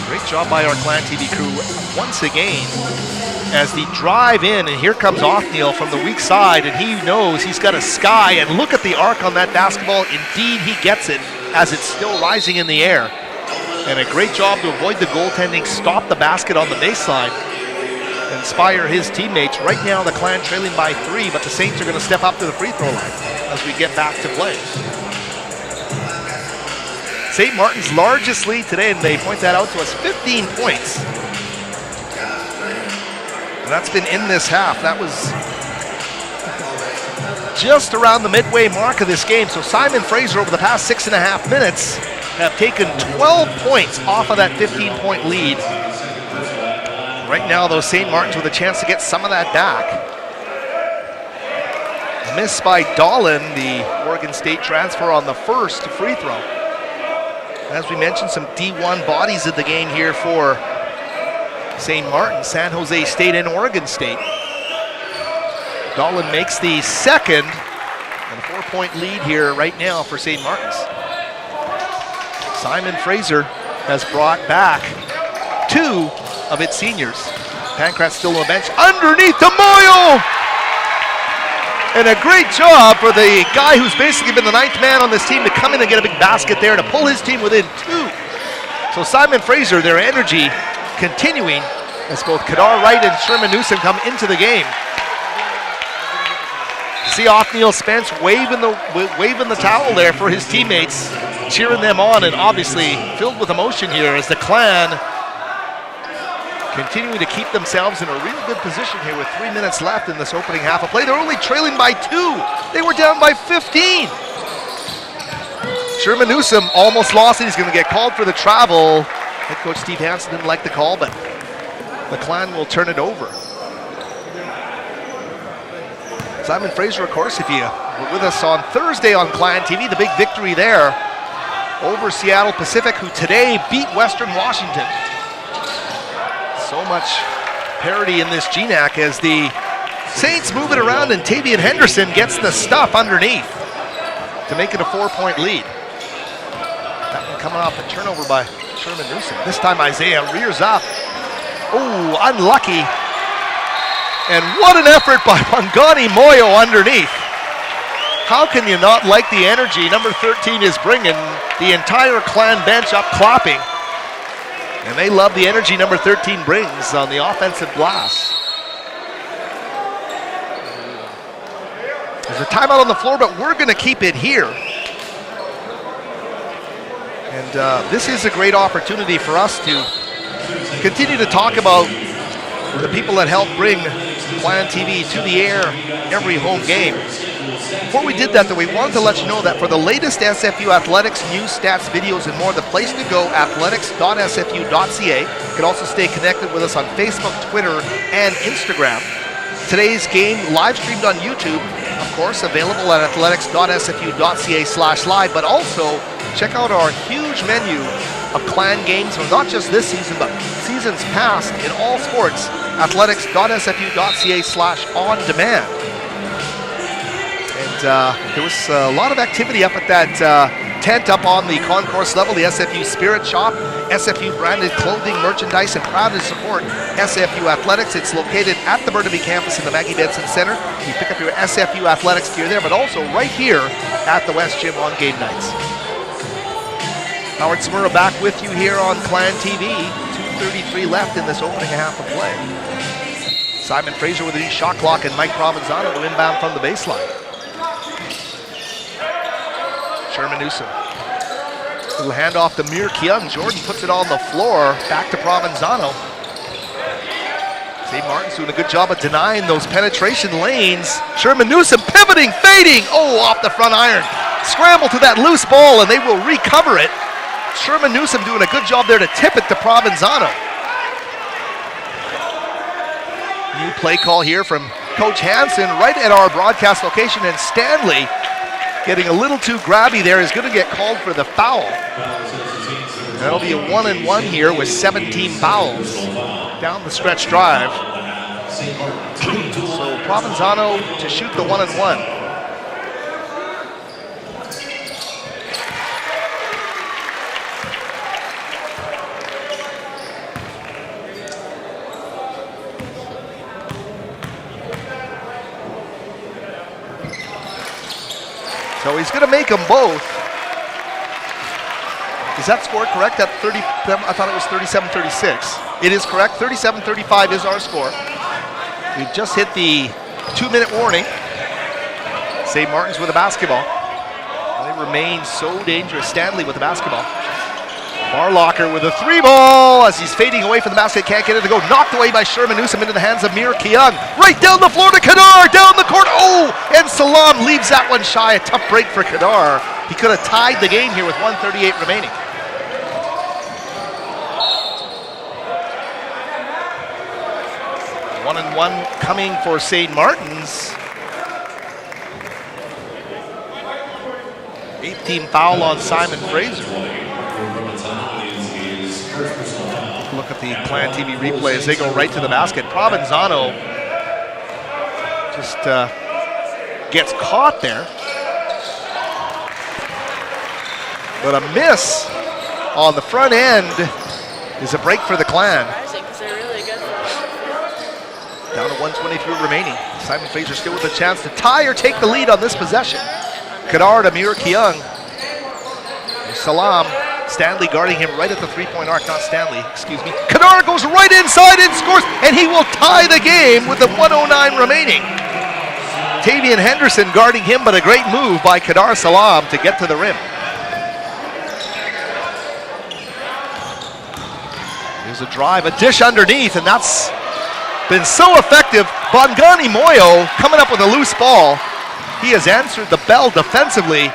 Great job by our Clan TV crew once again as the drive in, and here comes Othniel from the weak side, and he knows he's got a sky, and look at the arc on that basketball. Indeed, he gets it as it's still rising in the air. And a great job to avoid the goaltending, stop the basket on the baseline, inspire his teammates. Right now, the Clan trailing by 3, but the Saints are going to step up to the free throw line as we get back to play. St. Martin's largest lead today, and they point that out to us, 15 points. And that's been in this half. That was just around the midway mark of this game. So Simon Fraser over the past 6.5 minutes have taken 12 points off of that 15-point lead. Right now, though, St. Martin's with a chance to get some of that back. Miss by Dolan, the Oregon State transfer, on the first free throw. As we mentioned, some D1 bodies in the game here for St. Martin, San Jose State and Oregon State. Dolan makes the second, and a 4-point lead here right now for St. Martin's. Simon Fraser has brought back 2 of its seniors. Pankratz still on the bench, underneath to Moyo! And a great job for the guy who's basically been the 9th man on this team to come in and get a big basket there to pull his team within 2. So Simon Fraser, their energy continuing as both Kadar Wright and Sherman Newsom come into the game. See Othniel Spence waving the towel there for his teammates, cheering them on, and obviously filled with emotion here as the Clan continuing to keep themselves in a really good position here with 3 minutes left in this opening half of play. They're only trailing by 2. They were down by 15. Sherman Newsom almost lost it. He's going to get called for the travel. Head coach Steve Hansen didn't like the call, but the Clan will turn it over. Simon Fraser, of course, if you were with us on Thursday on Clan TV, the big victory there over Seattle Pacific, who today beat Western Washington. So much parity in this GNAC as the Saints move it around, and Tavian Henderson gets the stuff underneath to make it a 4-point lead. That one coming off a turnover by Sherman Newsom. This time Isaiah rears up. Oh, unlucky. And what an effort by Bongani Moyo underneath. How can you not like the energy number 13 is bringing? The entire Clan bench up clapping. And they love the energy number 13 brings on the offensive glass. There's a timeout on the floor, but we're going to keep it here. And this is a great opportunity for us to continue to talk about the people that help bring Clan TV to the air every home game. Before we did that, though, we wanted to let you know that for the latest SFU athletics, news, stats, videos, and more, the place to go, athletics.sfu.ca. You can also stay connected with us on Facebook, Twitter, and Instagram. Today's game live streamed on YouTube, of course, available at athletics.sfu.ca/live, but also check out our huge menu of Clan games from not just this season, but seasons past in all sports, athletics.sfu.ca/on-demand. And there was a lot of activity up at that tent up on the concourse level, the SFU Spirit Shop, SFU branded clothing, merchandise, and proud to support SFU Athletics. It's located at the Burnaby campus in the Maggie Benson Center. You pick up your SFU Athletics gear there, but also right here at the West Gym on game nights. Howard Samura back with you here on Clan TV. 2:33 left in this opening half of play. Simon Fraser with a shot clock and Mike Provenzano to inbound from the baseline. Sherman Newsom. Little handoff to Mir Kyung. Jordan puts it on the floor. Back to Provenzano. St. Martin's doing a good job of denying those penetration lanes. Sherman Newsom pivoting, fading. Oh, off the front iron. Scramble to that loose ball, and they will recover it. Sherman Newsom doing a good job there to tip it to Provenzano. New play call here from Coach Hansen right at our broadcast location, and Stanley getting a little too grabby there is going to get called for the foul. That'll be a 1-and-1 here with 17 fouls down the stretch drive. So Provenzano to shoot the 1-and-1. So he's going to make them both. Is that score correct? At 30, I thought it was 37-36. It is correct. 37-35 is our score. We've just hit the 2-minute warning. St. Martin's with the basketball. They remain so dangerous. Stanley with the basketball. Barlocker with a 3-ball as he's fading away from the basket. Can't get it to go. Knocked away by Sherman Newsom into the hands of Mir Keung. Right down the floor to Kadar. Down the court. Oh, and Salam leaves that one shy. A tough break for Kadar. He could have tied the game here with 1:38 remaining. One and one coming for St. Martin's. 18 foul on Simon Fraser. Look at the Clan TV replay as they go right to the basket. Provenzano just gets caught there. But a miss on the front end is a break for the Clan. Down to 1:23 remaining. Simon Fraser still with a chance to tie or take the lead on this possession. Kadar to Mir Keung. Salam. Stanley guarding him right at the three-point arc. Not Stanley, excuse me. Kadar goes right inside and scores, and he will tie the game with the 1:09 remaining. Tavian Henderson guarding him, but a great move by Kadar Salam to get to the rim. There's a drive, a dish underneath, and that's been so effective. Bongani Moyo coming up with a loose ball. He has answered the bell defensively.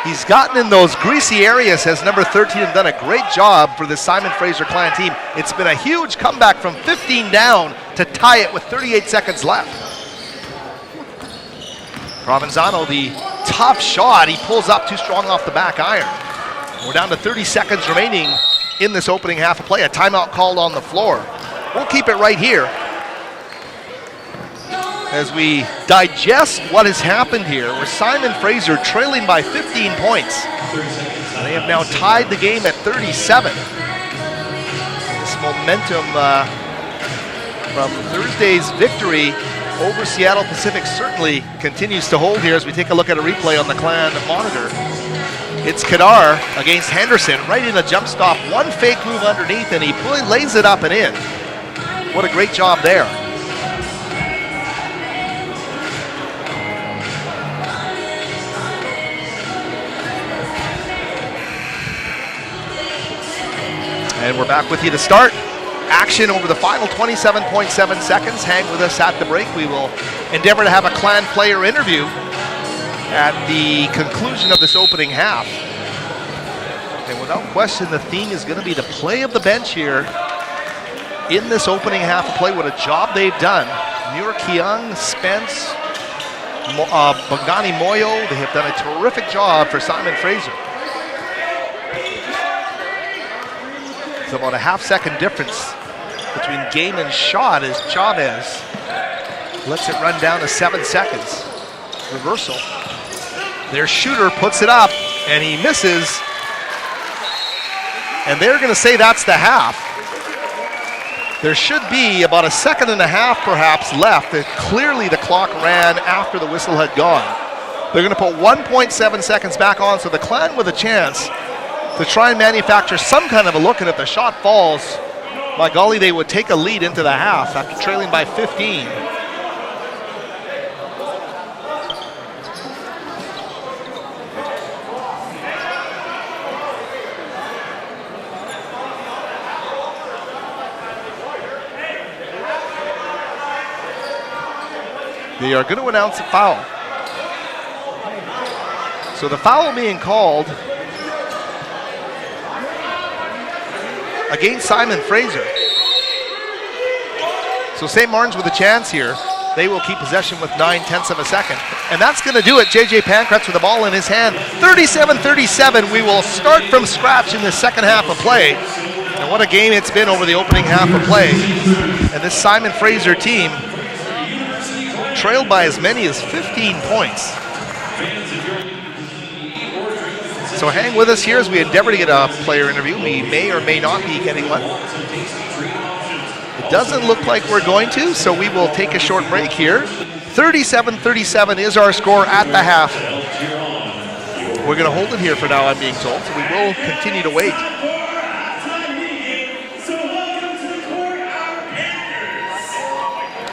He's gotten in those greasy areas as number 13 and done a great job for the Simon Fraser Clan team. It's been a huge comeback from 15 down to tie it with 38 seconds left. Provenzano, the tough shot, he pulls up too strong off the back iron. We're down to 30 seconds remaining in this opening half of play. A timeout called on the floor. We'll keep it right here as we digest what has happened here, with Simon Fraser trailing by 15 points. They have now tied the game at 37. This momentum from Thursday's victory over Seattle Pacific certainly continues to hold here as we take a look at a replay on the Clan monitor. It's Kadar against Henderson, right in the jump stop. One fake move underneath, and he lays it up and in. What a great job there. And we're back with you to start action over the final 27.7 seconds. Hang with us at the break. We will endeavor to have a Clan player interview at the conclusion of this opening half. And without question, the theme is going to be the play of the bench here in this opening half of play. What a job they've done. Mir Keung, Spence, Bongani Moyo, they have done a terrific job for Simon Fraser. It's about a half-second difference between game and shot as Chavez lets it run down to 7 seconds. Reversal. Their shooter puts it up, and he misses. And they're going to say that's the half. There should be about a second and a half perhaps left. Clearly the clock ran after the whistle had gone. They're going to put 1.7 seconds back on, so the Clan with a chance to try and manufacture some kind of a look, and if the shot falls, by golly, they would take a lead into the half after trailing by 15. They are going to announce a foul. So the foul being called against Simon Fraser. So St. Martin's with a chance here. They will keep possession with 9/10 of a second. And that's going to do it. JJ Pankratz with the ball in his hand. 37-37. We will start from scratch in the second half of play. And what a game it's been over the opening half of play. And this Simon Fraser team trailed by as many as 15 points. So hang with us here as we endeavor to get a player interview. We may or may not be getting one. It doesn't look like we're going to, so we will take a short break here. 37-37 is our score at the half. We're going to hold it here for now, I'm being told, so we will continue to wait.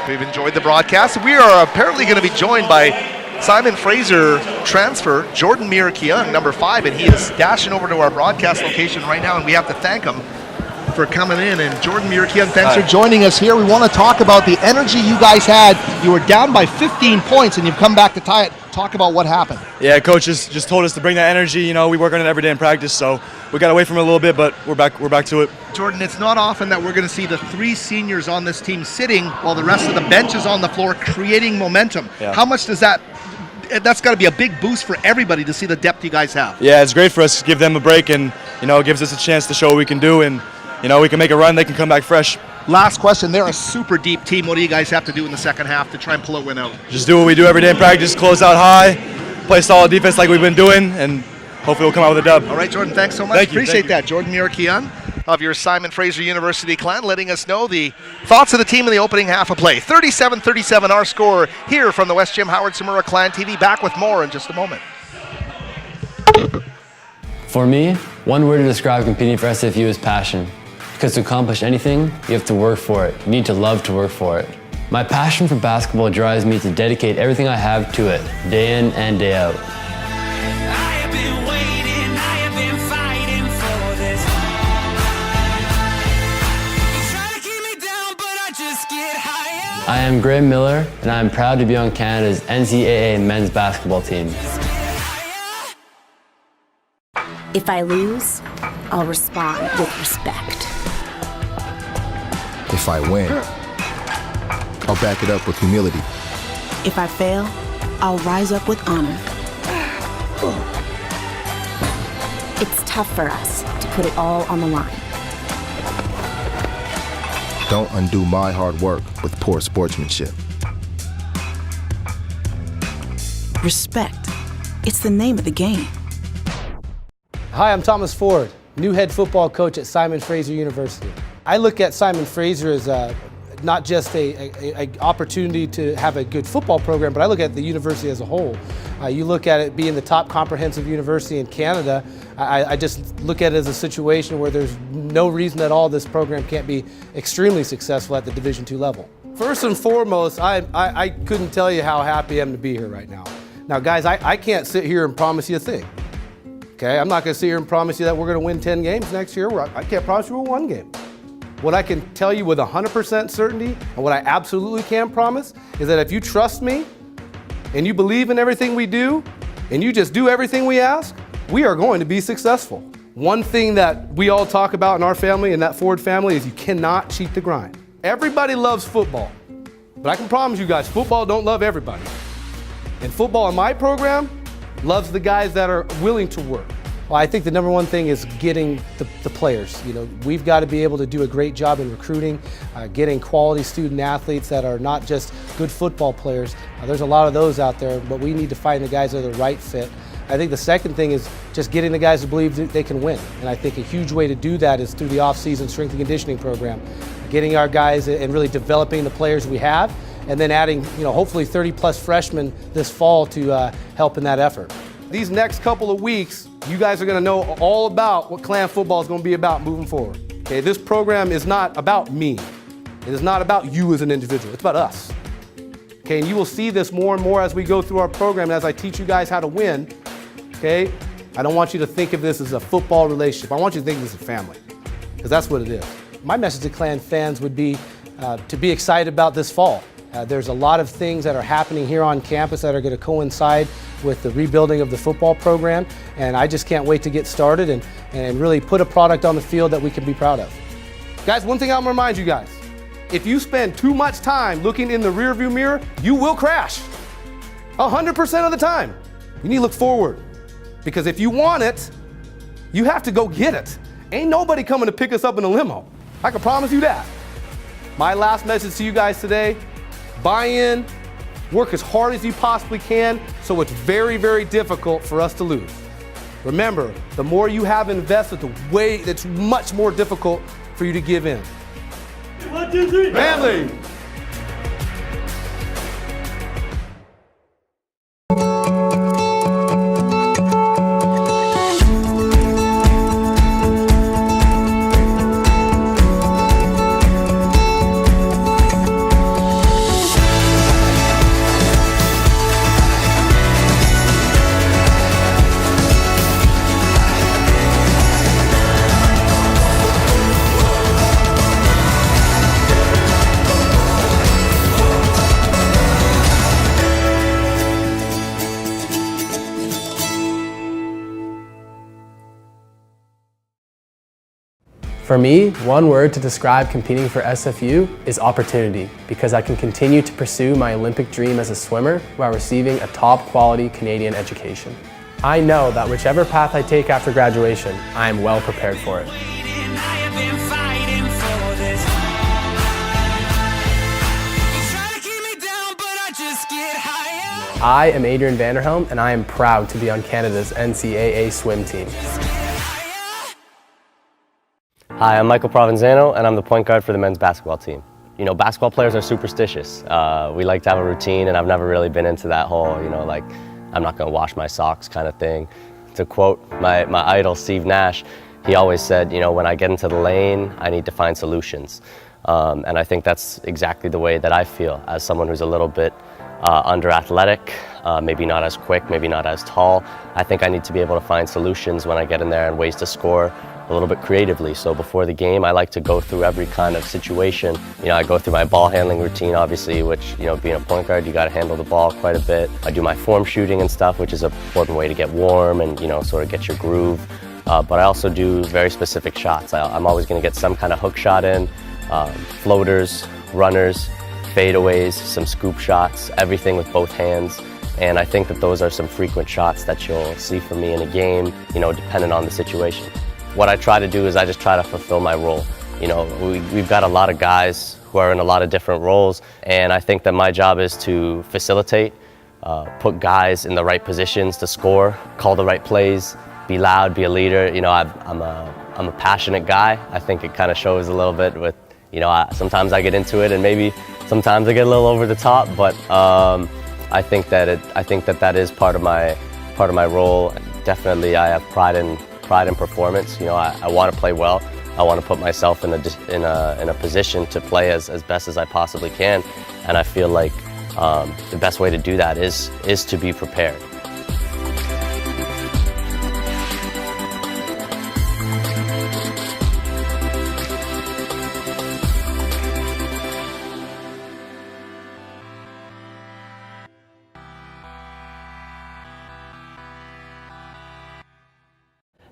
We've enjoyed the broadcast. We are apparently going to be joined by Simon Fraser transfer, Jordan Mirakian, number 5, and he is dashing over to our broadcast location right now, and we have to thank him for coming in. And Jordan Mirakian, thanks for joining us here. We want to talk about the energy you guys had. You were down by 15 points, and you've come back to tie it. Talk about what happened. Yeah, coach just told us to bring that energy. You know, we work on it every day in practice, so we got away from it a little bit, but we're back to it. Jordan, it's not often that we're going to see the 3 seniors on this team sitting while the rest of the bench is on the floor creating momentum. Yeah. How much does that's got to be a big boost for everybody to see the depth you guys have? Yeah, it's great for us to give them a break, and you know, it gives us a chance to show what we can do, and you know, we can make a run, they can come back fresh. Last question, they're a super deep team. What do you guys have to do in the second half to try and pull a win out? Just do what we do every day in practice, close out high, play solid defense like we've been doing, and hopefully we'll come out with a dub. All right, Jordan, thanks so much. Thank you, Appreciate that. Jordan Mirakian of your Simon Fraser University clan letting us know the thoughts of the team in the opening half of play. 37-37 our score here from the West Jim Howard Samura Clan TV. Back with more in just a moment. For me, one word to describe competing for SFU is passion. Because to accomplish anything, you have to work for it. You need to love to work for it. My passion for basketball drives me to dedicate everything I have to it, day in and day out. I am Graham Miller, and I am proud to be on Canada's NCAA men's basketball team. If I lose, I'll respond with respect. If I win, I'll back it up with humility. If I fail, I'll rise up with honor. It's tough for us to put it all on the line. Don't undo my hard work with poor sportsmanship. Respect. It's the name of the game. Hi, I'm Thomas Ford, new head football coach at Simon Fraser University. I look at Simon Fraser as not just a opportunity to have a good football program, but I look at the university as a whole. You look at it being the top comprehensive university in Canada, I just look at it as a situation where there's no reason at all this program can't be extremely successful at the Division II level. First and foremost, I couldn't tell you how happy I am to be here right now. Now guys, I can't sit here and promise you a thing. Okay, I'm not gonna sit here and promise you that we're gonna win 10 games next year. I can't promise you we'll win 1 game. What I can tell you with 100% certainty, and what I absolutely can promise, is that if you trust me, and you believe in everything we do, and you just do everything we ask, we are going to be successful. One thing that we all talk about in our family, and that Ford family, is you cannot cheat the grind. Everybody loves football, but I can promise you guys, football don't love everybody. And football in my program loves the guys that are willing to work. Well, I think the number one thing is getting the players. You know, we've got to be able to do a great job in recruiting, getting quality student athletes that are not just good football players. There's a lot of those out there, but we need to find the guys that are the right fit. I think the second thing is just getting the guys to believe that they can win. And I think a huge way to do that is through the off-season strength and conditioning program, getting our guys and really developing the players we have, and then adding, you know, hopefully 30-plus freshmen this fall to help in that effort. These next couple of weeks, you guys are going to know all about what Clan football is going to be about moving forward. Okay, this program is not about me. It is not about you as an individual. It's about us. Okay, and you will see this more and more as we go through our program and as I teach you guys how to win. Okay, I don't want you to think of this as a football relationship. I want you to think of this as a family, because that's what it is. My message to Clan fans would be to be excited about this fall. There's a lot of things that are happening here on campus that are going to coincide with the rebuilding of the football program, and I just can't wait to get started and really put a product on the field that we can be proud of. Guys, one thing I'm going to remind you guys, If you spend too much time looking in the rearview mirror, you will crash. 100% of the time. You need to look forward. Because if you want it, you have to go get it. Ain't nobody coming to pick us up in a limo. I can promise you that. My last message to you guys today, buy in, work as hard as you possibly can, so it's very, very difficult for us to lose. Remember, the more you have invested, the way it's much more difficult for you to give in. 1, 2, 3. Family! For me, one word to describe competing for SFU is opportunity, because I can continue to pursue my Olympic dream as a swimmer while receiving a top quality Canadian education. I know that whichever path I take after graduation, I am well prepared for it. I am Adrian Vanderhelm, and I am proud to be on Canada's NCAA swim team. Hi, I'm Michael Provenzano, and I'm the point guard for the men's basketball team. You know, basketball players are superstitious. We like to have a routine, and I've never really been into that whole, you know, like, I'm not gonna wash my socks kind of thing. To quote my idol, Steve Nash, he always said, you know, when I get into the lane, I need to find solutions. And I think that's exactly the way that I feel as someone who's a little bit under athletic, maybe not as quick, maybe not as tall. I think I need to be able to find solutions when I get in there and ways to score a little bit creatively. So before the game, I like to go through every kind of situation. You know, I go through my ball handling routine, obviously, which, you know, being a point guard, you got to handle the ball quite a bit. I do my form shooting and stuff, which is an important way to get warm and, you know, sort of get your groove. But I also do very specific shots. I'm always going to get some kind of hook shot in, floaters, runners, fadeaways, some scoop shots, everything with both hands. And I think that those are some frequent shots that you'll see from me in a game, you know, depending on the situation. What I try to do is I just try to fulfill my role. You know, we've got a lot of guys who are in a lot of different roles, and I think that my job is to facilitate, put guys in the right positions to score, call the right plays, be loud, be a leader. You know, I'm a passionate guy. I think it kind of shows a little bit with, you know, sometimes I get into it and maybe sometimes I get a little over the top, but I think that is part of my role. Definitely, I have pride in performance. You know, I want to play well. I want to put myself in a position to play as best as I possibly can, and I feel like the best way to do that is to be prepared.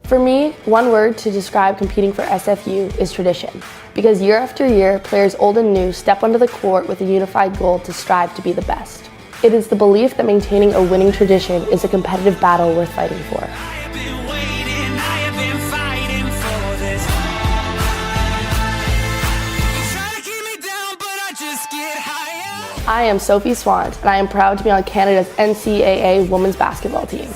For me, one word to describe competing for SFU is tradition, because year after year, players old and new step onto the court with a unified goal to strive to be the best. It is the belief that maintaining a winning tradition is a competitive battle worth fighting for. I am Sophie Swant, and I am proud to be on Canada's NCAA women's basketball team.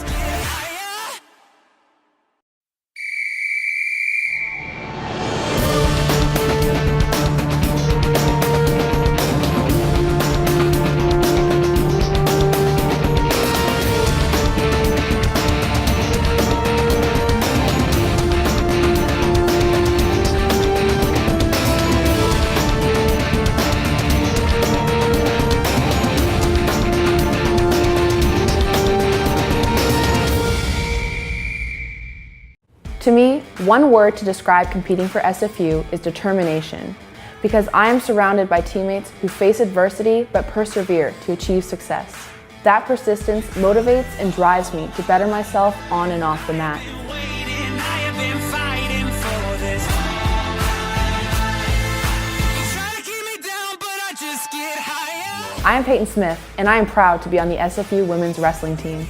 To me, one word to describe competing for SFU is determination, because I am surrounded by teammates who face adversity but persevere to achieve success. That persistence motivates and drives me to better myself on and off the mat. I am Peyton Smith, and I am proud to be on the SFU women's wrestling team.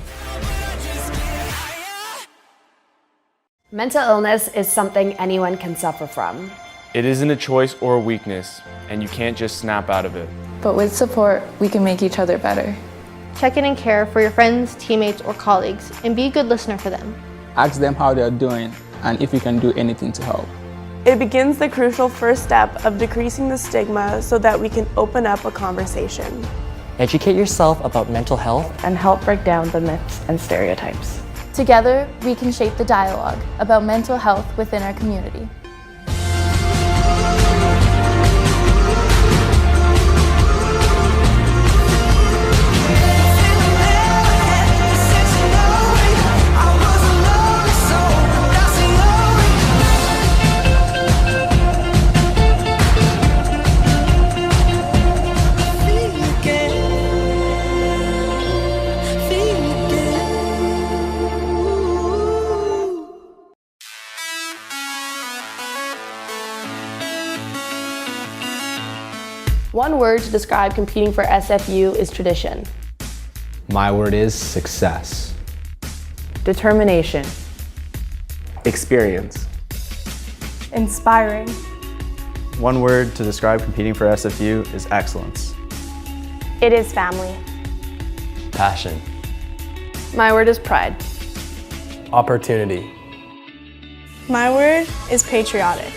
Mental illness is something anyone can suffer from. It isn't a choice or a weakness, and you can't just snap out of it. But with support, we can make each other better. Check in and care for your friends, teammates, or colleagues, and be a good listener for them. Ask them how they are doing and if you can do anything to help. It begins the crucial first step of decreasing the stigma so that we can open up a conversation. Educate yourself about mental health and help break down the myths and stereotypes. Together, we can shape the dialogue about mental health within our community. One word to describe competing for SFU is tradition. My word is success. Determination. Experience. Inspiring. One word to describe competing for SFU is excellence. It is family. Passion. My word is pride. Opportunity. My word is patriotic.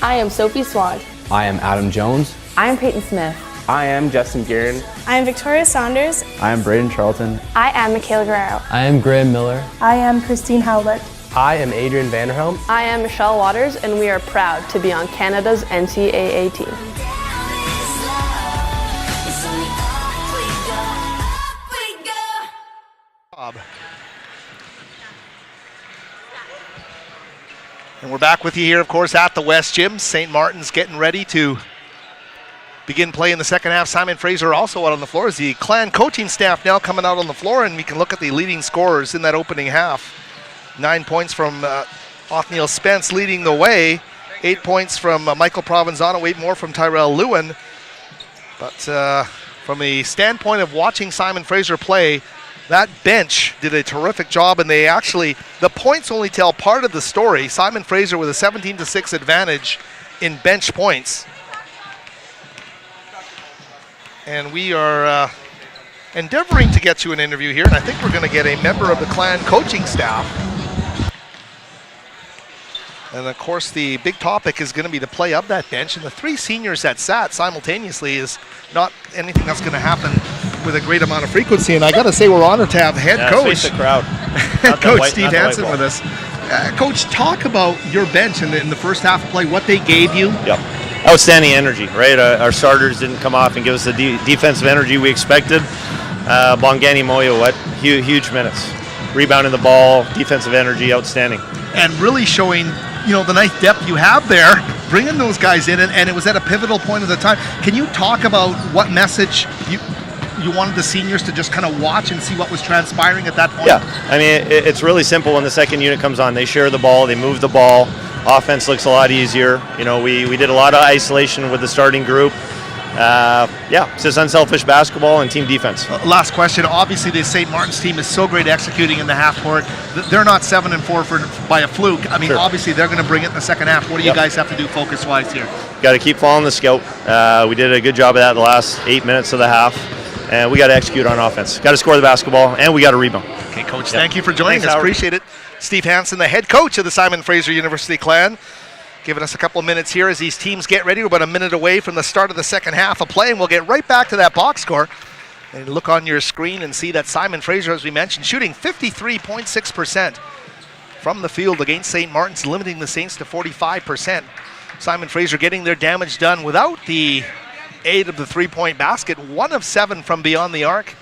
I am Sophie Swan. I am Adam Jones. I am Peyton Smith. I am Justin Guerin. I am Victoria Saunders. I am Braden Charlton. I am Michaela Guerrero. I am Graham Miller. I am Christine Howlett. I am Adrian Vanderhelm. I am Michelle Waters, and we are proud to be on Canada's NCAA team. And we're back with you here, of course, at the West Gym. St. Martin's getting ready to begin play in the second half. Simon Fraser also out on the floor. As the Clan coaching staff now coming out on the floor, and we can look at the leading scorers in that opening half. 9 points from Othniel Spence leading the way. 8 points from Michael Provenzano, 8 more from Tyrell Lewin. But from the standpoint of watching Simon Fraser play, that bench did a terrific job, and they actually, the points only tell part of the story. Simon Fraser with a 17-6 advantage in bench points. And we are endeavoring to get you an interview here, and I think we're going to get a member of the Clan coaching staff. And of course, the big topic is going to be the play of that bench, and the three seniors that sat simultaneously is not anything that's going to happen with a great amount of frequency. And I got to say, we're honored to have head coach, face the crowd. head coach Steve Hansen with us. Coach, talk about your bench in the first half of play, what they gave you. Yep. Outstanding energy, right? Our starters didn't come off and give us the defensive energy we expected. Bongani Moyo, huge minutes. Rebounding the ball, defensive energy, outstanding. And really showing, the nice depth you have there, bringing those guys in, and it was at a pivotal point of the time. Can you talk about what message you wanted the seniors to just kind of watch and see what was transpiring at that point? Yeah, I mean, it's really simple when the second unit comes on. They share the ball, they move the ball. Offense looks a lot easier. We did a lot of isolation with the starting group. It's just unselfish basketball and team defense. Last question. Obviously, the St. Martin's team is so great executing in the half court. They're not 7-4 by a fluke. I mean, Sure. Obviously, they're going to bring it in the second half. What do you guys have to do focus-wise here? Got to keep following the scout. We did a good job of that the last 8 minutes of the half. And we got to execute on offense. Got to score the basketball, and we got to rebound. Okay, Coach, thank you for joining us. Appreciate it. Steve Hansen, the head coach of the Simon Fraser University Clan, giving us a couple of minutes here as these teams get ready. We're about a minute away from the start of the second half of play, and we'll get right back to that box score. And look on your screen and see that Simon Fraser, as we mentioned, shooting 53.6% from the field against St. Martin's, limiting the Saints to 45%. Simon Fraser getting their damage done without the aid of the three-point basket, 1 of 7 from beyond the arc.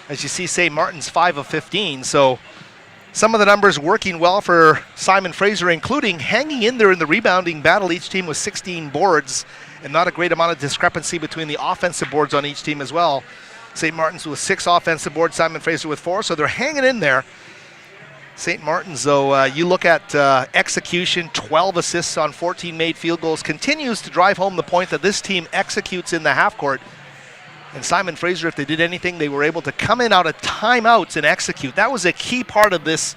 As you see, St. Martin's 5 of 15. So some of the numbers working well for Simon Fraser, including hanging in there in the rebounding battle. Each team with 16 boards, and not a great amount of discrepancy between the offensive boards on each team as well. St. Martin's with 6 offensive boards, Simon Fraser with 4, so they're hanging in there. St. Martin's, though, you look at execution, 12 assists on 14 made field goals, continues to drive home the point that this team executes in the half court. And Simon Fraser, if they did anything, they were able to come in out of timeouts and execute. That was a key part of this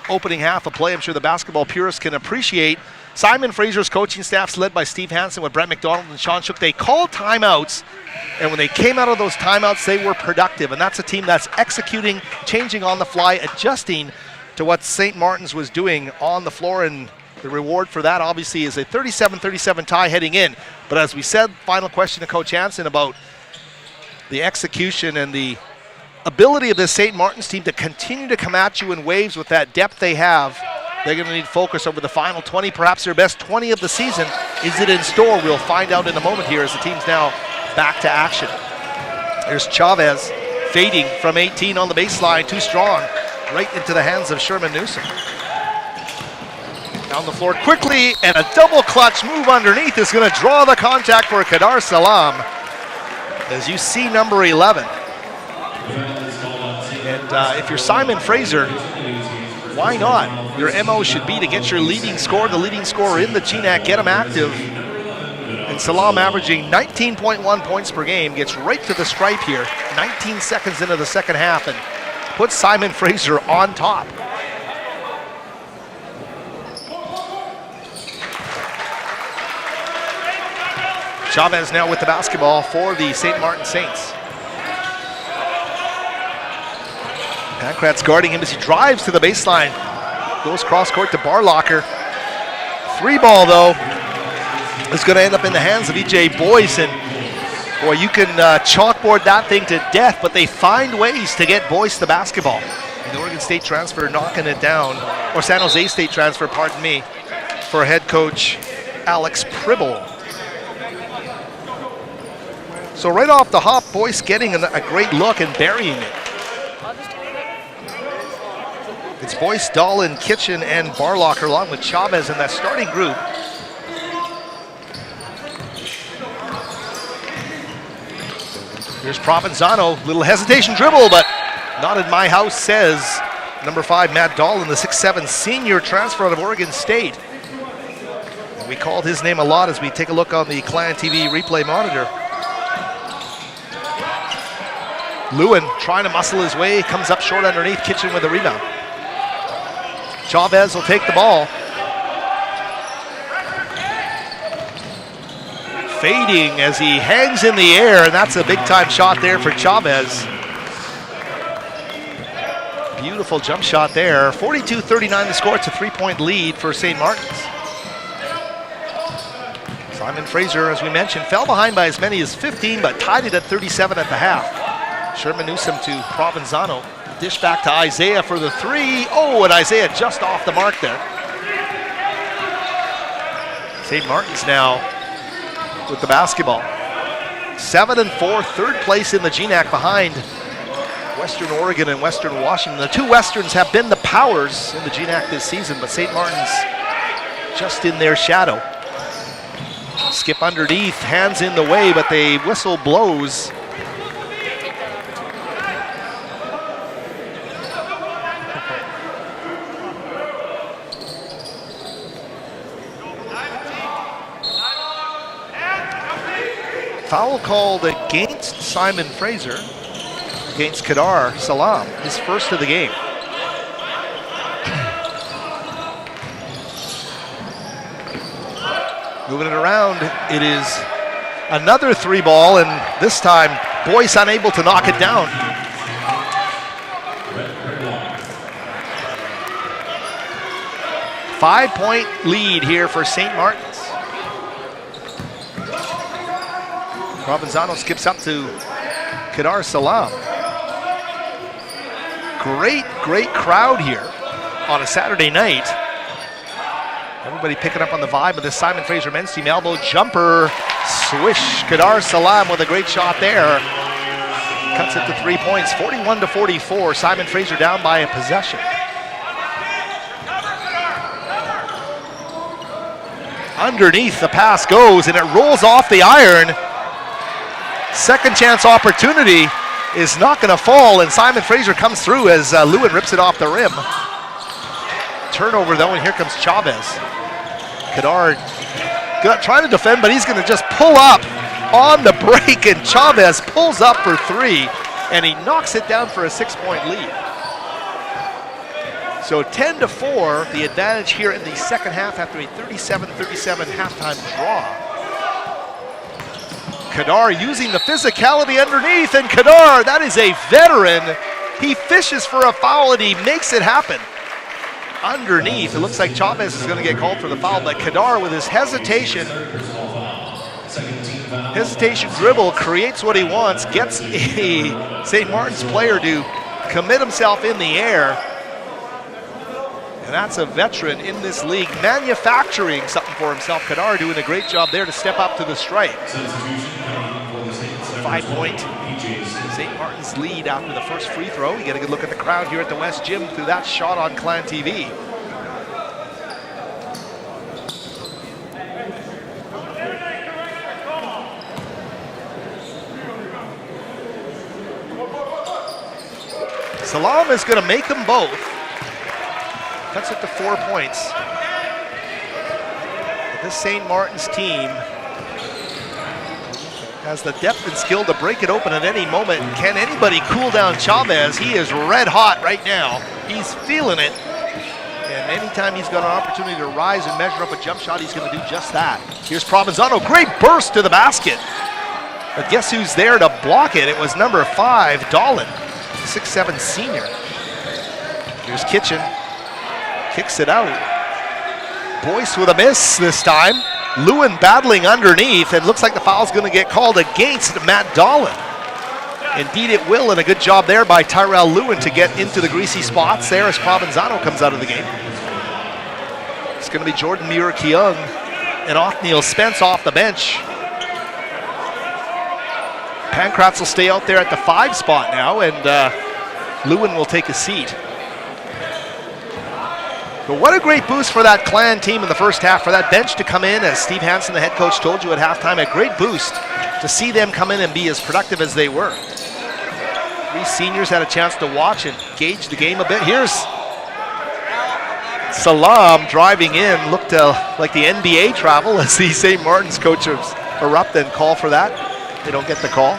opening half of play. I'm sure the basketball purists can appreciate. Simon Fraser's coaching staff's led by Steve Hansen with Brett McDonald and Sean Shook. They called timeouts, and when they came out of those timeouts, they were productive. And that's a team that's executing, changing on the fly, adjusting to what St. Martin's was doing on the floor, and the reward for that obviously is a 37-37 tie heading in. But as we said, final question to Coach Hansen about the execution and the ability of this St. Martin's team to continue to come at you in waves with that depth they have. They're going to need focus over the final 20, perhaps their best 20 of the season. Is it in store? We'll find out in a moment here as the team's now back to action. There's Chavez fading from 18 on the baseline, too strong. Right into the hands of Sherman Newsom. Down the floor quickly, and a double clutch move underneath is going to draw the contact for Kadar Salam. As you see number 11. And if you're Simon Fraser, why not? Your MO should be to get your leading scorer, the leading scorer in the GNAC, get him active. And Salam averaging 19.1 points per game, gets right to the stripe here, 19 seconds into the second half, and puts Simon Fraser on top. Chavez now with the basketball for the St. Martin Saints. Pankratz guarding him as he drives to the baseline. Goes cross court to Barlocker. Three ball though is going to end up in the hands of E.J. Boyce, and boy, you can chalkboard that thing to death, but they find ways to get Boyce the basketball. The Oregon State transfer knocking it down, or San Jose State transfer, pardon me, for head coach Alex Pribble. So right off the hop, Boyce getting a great look and burying it. It's Boyce, Dahlin, Kitchen, and Barlocker along with Chavez in that starting group. Here's Provenzano, little hesitation dribble, but not in my house, says number 5, Matt Dahlin, the 6'7" senior transfer out of Oregon State. And we called his name a lot as we take a look on the Clan TV replay monitor. Lewin trying to muscle his way, comes up short underneath, Kitchen with a rebound. Chavez will take the ball. Fading as he hangs in the air, and that's a big-time shot there for Chavez. Beautiful jump shot there. 42-39 the score. It's a three-point lead for St. Martin's. Simon Fraser, as we mentioned, fell behind by as many as 15, but tied it at 37 at the half. Sherman Newsom to Provenzano. Dish back to Isaiah for the three. Oh, and Isaiah just off the mark there. St. Martin's now with the basketball. 7-4, third place in the GNAC behind Western Oregon and Western Washington. The two Westerns have been the powers in the GNAC this season, but St. Martin's just in their shadow. Skip underneath, hands in the way, but the whistle blows. Foul called against Simon Fraser, against Kadar Salam, his first of the game. Moving it around, it is another three ball, and this time Boyce unable to knock it down. Five-point lead here for St. Martin's. Provenzano skips up to Kadar Salam. Great crowd here on a Saturday night. Everybody picking up on the vibe of this Simon Fraser men's team. Elbow jumper, swish. Kadar Salam with a great shot there. Cuts it to 3 points, 41-44. Simon Fraser down by a possession. Underneath the pass goes, and it rolls off the iron. Second chance opportunity is not going to fall, and Simon Fraser comes through as Lewin rips it off the rim. turnover though, and here comes Chavez. Kadar trying to defend, but he's going to just pull up on the break, and Chavez pulls up for 3, and he knocks it down for a 6-point lead. So 10-4, the advantage here in the second half after a 37-37 halftime draw. Kadar using the physicality underneath, and Kadar, that is a veteran. He fishes for a foul, and he makes it happen. Underneath, it looks like Chavez is going to get called for the foul, but Kadar with his hesitation dribble creates what he wants, gets a St. Martin's player to commit himself in the air. And that's a veteran in this league, manufacturing something for himself. Kadar doing a great job there to step up to the stripe. 5-point St. Martin's lead after the first free throw. You get a good look at the crowd here at the West Gym through that shot on Clan TV. Salam is going to make them both. Cuts it to 4 points. But this St. Martin's team has the depth and skill to break it open at any moment. Can anybody cool down Chavez? He is red hot right now. He's feeling it. And anytime he's got an opportunity to rise and measure up a jump shot, he's going to do just that. Here's Provenzano, great burst to the basket. But guess who's there to block it? It was number 5, Dolan, 6'7" senior. Here's Kitchen, kicks it out. Boyce with a miss this time. Lewin battling underneath, and looks like the foul's going to get called against Matt Dolan. Indeed it will, and a good job there by Tyrell Lewin to get into the greasy spots there as Provenzano comes out of the game. It's going to be Jordan Muir-Keung and Othniel Spence off the bench. Pankratz will stay out there at the 5 spot now, and Lewin will take a seat. But what a great boost for that Clan team in the first half, for that bench to come in, as Steve Hansen, the head coach, told you at halftime, a great boost to see them come in and be as productive as they were. 3 seniors had a chance to watch and gauge the game a bit. Here's Salam driving in, looked like the NBA travel as the St. Martin's coaches erupt and call for that. They don't get the call.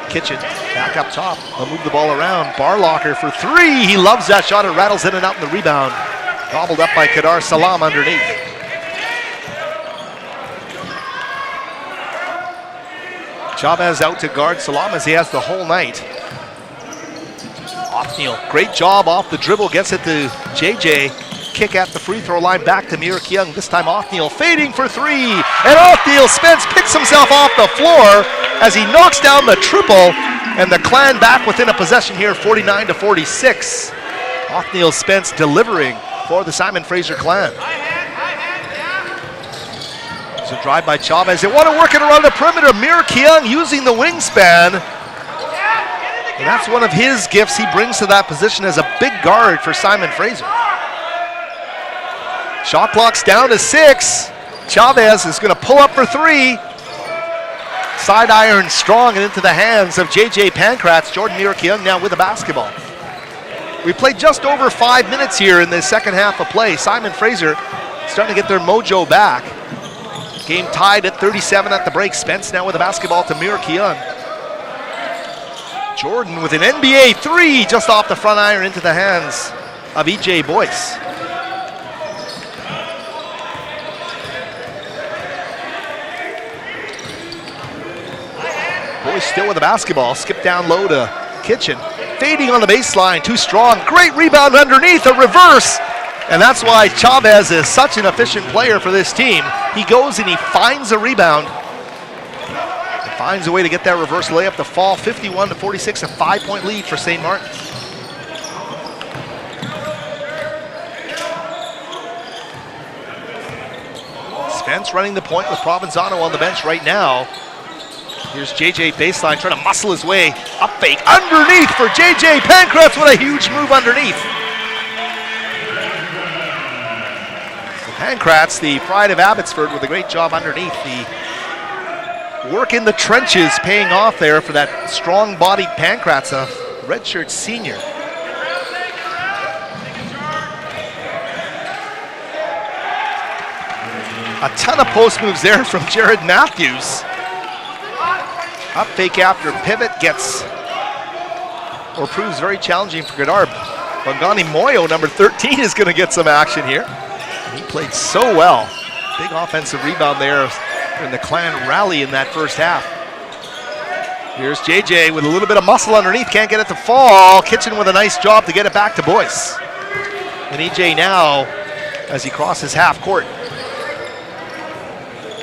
Kitchen back up top. They'll move the ball around. Barlocker for 3. He loves that shot. It rattles in and out in the rebound. Gobbled up by Kadar Salam underneath. Chavez out to guard Salam as he has the whole night. Othniel, great job off the dribble, gets it to JJ. Kick at the free throw line back to Muir-Keung. This time Othniel fading for 3. And Othniel Spence picks himself off the floor as he knocks down the triple. And the Clan back within a possession here, 49-46. Othniel Spence delivering for the Simon Fraser Clan. It's a drive by Chavez. They want to work it around the perimeter. Muir-Keung using the wingspan. And that's one of his gifts he brings to that position as a big guard for Simon Fraser. Shot clock's down to 6. Chavez is going to pull up for 3. Side iron strong and into the hands of JJ Pankratz. Jordan Muir-Keung now with the basketball. We played just over 5 minutes here in the second half of play. Simon Fraser starting to get their mojo back. Game tied at 37 at the break. Spence now with the basketball to Muir-Keung. Jordan with an NBA 3 just off the front iron into the hands of E.J. Boyce. Boyce still with the basketball. Skip down low to Kitchen. Fading on the baseline, too strong. Great rebound underneath, a reverse. And that's why Chavez is such an efficient player for this team. He goes and he finds a rebound. And finds a way to get that reverse layup to fall. 51-46, a 5-point lead for St. Martin's. Spence running the point with Provenzano on the bench right now. Here's JJ baseline trying to muscle his way. Up fake underneath for JJ Pankratz. What a huge move underneath. So Pankratz, the pride of Abbotsford, with a great job underneath. The work in the trenches paying off there for that strong-bodied Pankratz, a redshirt senior. A ton of post moves there from Jared Matthews. Up fake after pivot gets, or proves very challenging for Goddard. Bongani Moyo, number 13, is going to get some action here. He played so well. Big offensive rebound there in the Clan rally in that first half. Here's JJ with a little bit of muscle underneath, can't get it to fall. Kitchen with a nice job to get it back to Boyce. And EJ now, as he crosses half court.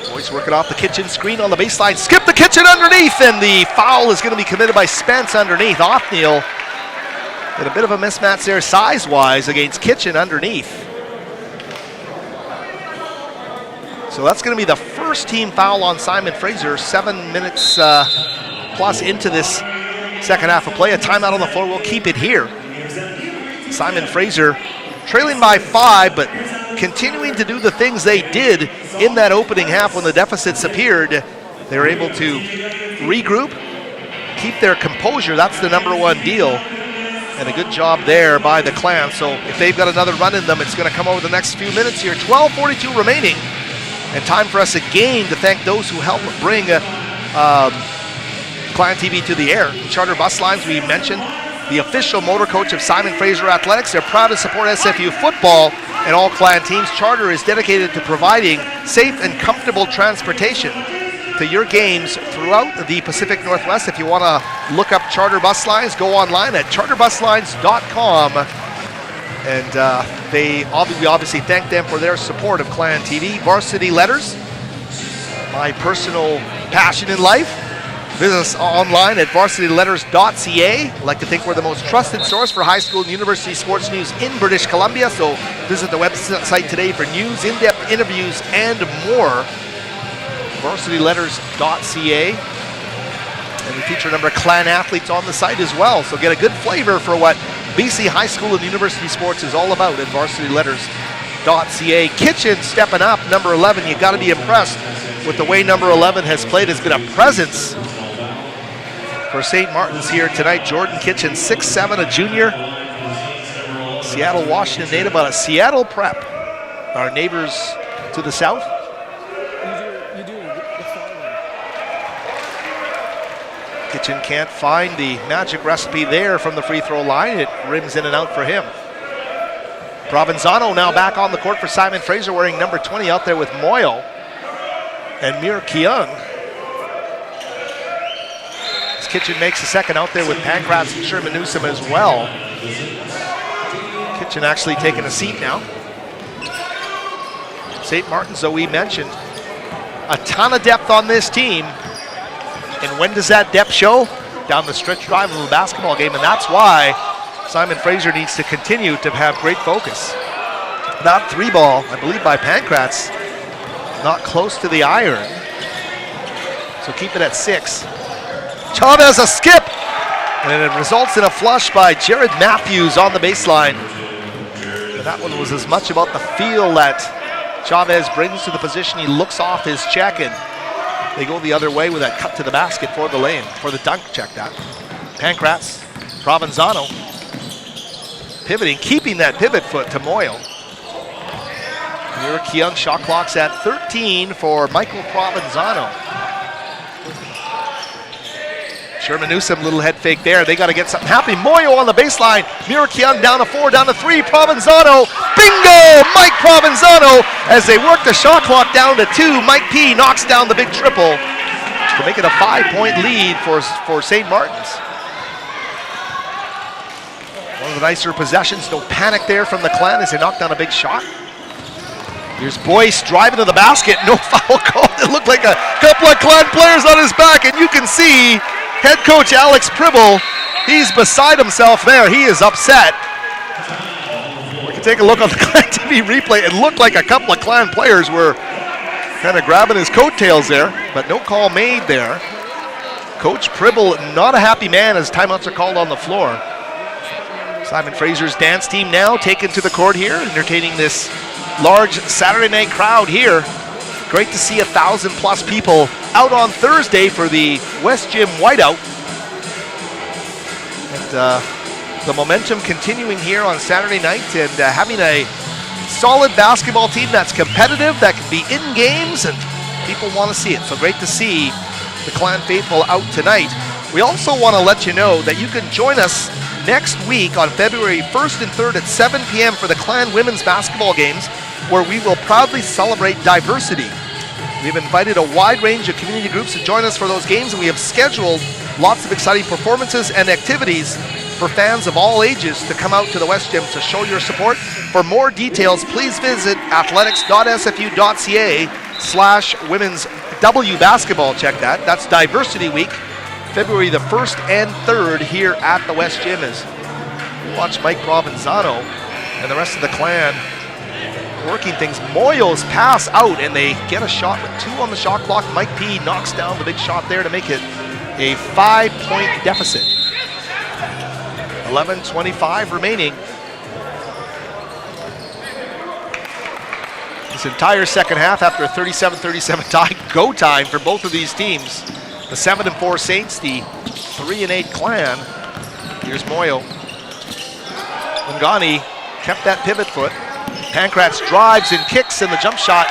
Boyce working off the Kitchen screen on the baseline. Skip the Kitchen underneath, and the foul is going to be committed by Spence underneath. Othniel had a bit of a mismatch there size-wise against Kitchen underneath. So that's going to be the first team foul on Simon Fraser. 7 minutes plus into this second half of play. A timeout on the floor. We'll keep it here. Simon Fraser trailing by 5, but continuing to do the things they did in that opening half when the deficits appeared. They were able to regroup, keep their composure. That's the number one deal. And a good job there by the Clan. So if they've got another run in them, it's going to come over the next few minutes here. 12:42 remaining. And time for us again to thank those who helped bring Clan TV to the air. Charter Bus Lines, we mentioned, the official motor coach of Simon Fraser Athletics. They're proud to support SFU football and all Clan teams. Charter is dedicated to providing safe and comfortable transportation to your games throughout the Pacific Northwest. If you want to look up Charter Bus Lines, go online at charterbuslines.com. And we obviously thank them for their support of Clan TV. Varsity Letters, my personal passion in life. Visit us online at varsityletters.ca. I like to think we're the most trusted source for high school and university sports news in British Columbia. So visit the website today for news, in-depth interviews, and more. varsityletters.ca. And we feature a number of Clan athletes on the site as well. So get a good flavor for what BC high school and university sports is all about at varsityletters.ca. Kitchen stepping up, number 11. You got to be impressed with the way number 11 has played. Has been a presence for St. Martin's here tonight. Jordan Kitchen, 6'7", a junior. Seattle, Washington native out of Seattle Prep, our neighbors to the south. Kitchen can't find the magic recipe there from the free throw line. It rims in and out for him. Provenzano now back on the court for Simon Fraser, wearing number 20 out there with Moyo and Mir Kyung. Kitchen makes a second out there with Pankratz and Sherman Newsom as well. Kitchen actually taking a seat now. St. Martin's, though, we mentioned, a ton of depth on this team. And when does that depth show? Down the stretch drive of a basketball game, and that's why Simon Fraser needs to continue to have great focus. That three ball, I believe, by Pankratz, not close to the iron. So keep it at 6. Chavez a skip, and it results in a flush by Jared Matthews on the baseline. And that one was as much about the feel that Chavez brings to the position. He looks off his check, and they go the other way with that cut to the basket for the lane, for the dunk, check that. Pankratz, Provenzano, pivoting, keeping that pivot foot to Moyo. Mir Kyung, shot clock's at 13 for Michael Provenzano. Sherman Newsom, little head fake there. They got to get something happening. Moyo on the baseline. Mir Kyung down to 4, down to 3. Provenzano, bingo! Mike Provenzano, as they work the shot clock down to 2. Mike P knocks down the big triple to make it a 5-point lead for St. Martin's. One of the nicer possessions. No panic there from the Clan as they knock down a big shot. Here's Boyce driving to the basket. No foul call. It looked like a couple of Clan players on his back, and you can see head coach Alex Pribble, he's beside himself there. He is upset. We can take a look on the Clan TV replay. It looked like a couple of Clan players were kind of grabbing his coattails there, but no call made there. Coach Pribble, not a happy man as timeouts are called on the floor. Simon Fraser's dance team now taken to the court here, entertaining this large Saturday night crowd here. Great to see 1,000+ people out on Thursday for the West Gym Whiteout. And the momentum continuing here on Saturday night, and having a solid basketball team that's competitive, that can be in games, and people want to see it. So great to see the Clan faithful out tonight. We also want to let you know that you can join us next week on February 1st and 3rd at 7 p.m. for the Clan women's basketball games, where we will proudly celebrate diversity. We've invited a wide range of community groups to join us for those games, and we have scheduled lots of exciting performances and activities for fans of all ages to come out to the West Gym to show your support. For more details, please visit athletics.sfu.ca/women's W basketball. Check that. That's Diversity Week, February the 1st and 3rd here at the West Gym, as we watch Mike Provenzano and the rest of the Clan working things. Moyo's pass out, and they get a shot with 2 on the shot clock. Mike P knocks down the big shot there to make it a 5-point deficit. 11:25 remaining. This entire second half, after a 37-37 tie, go time for both of these teams. The 7-4 Saints, the 3-8 Clan. Here's Moyo. Ngani kept that pivot foot. Pankratz drives and kicks, and the jump shot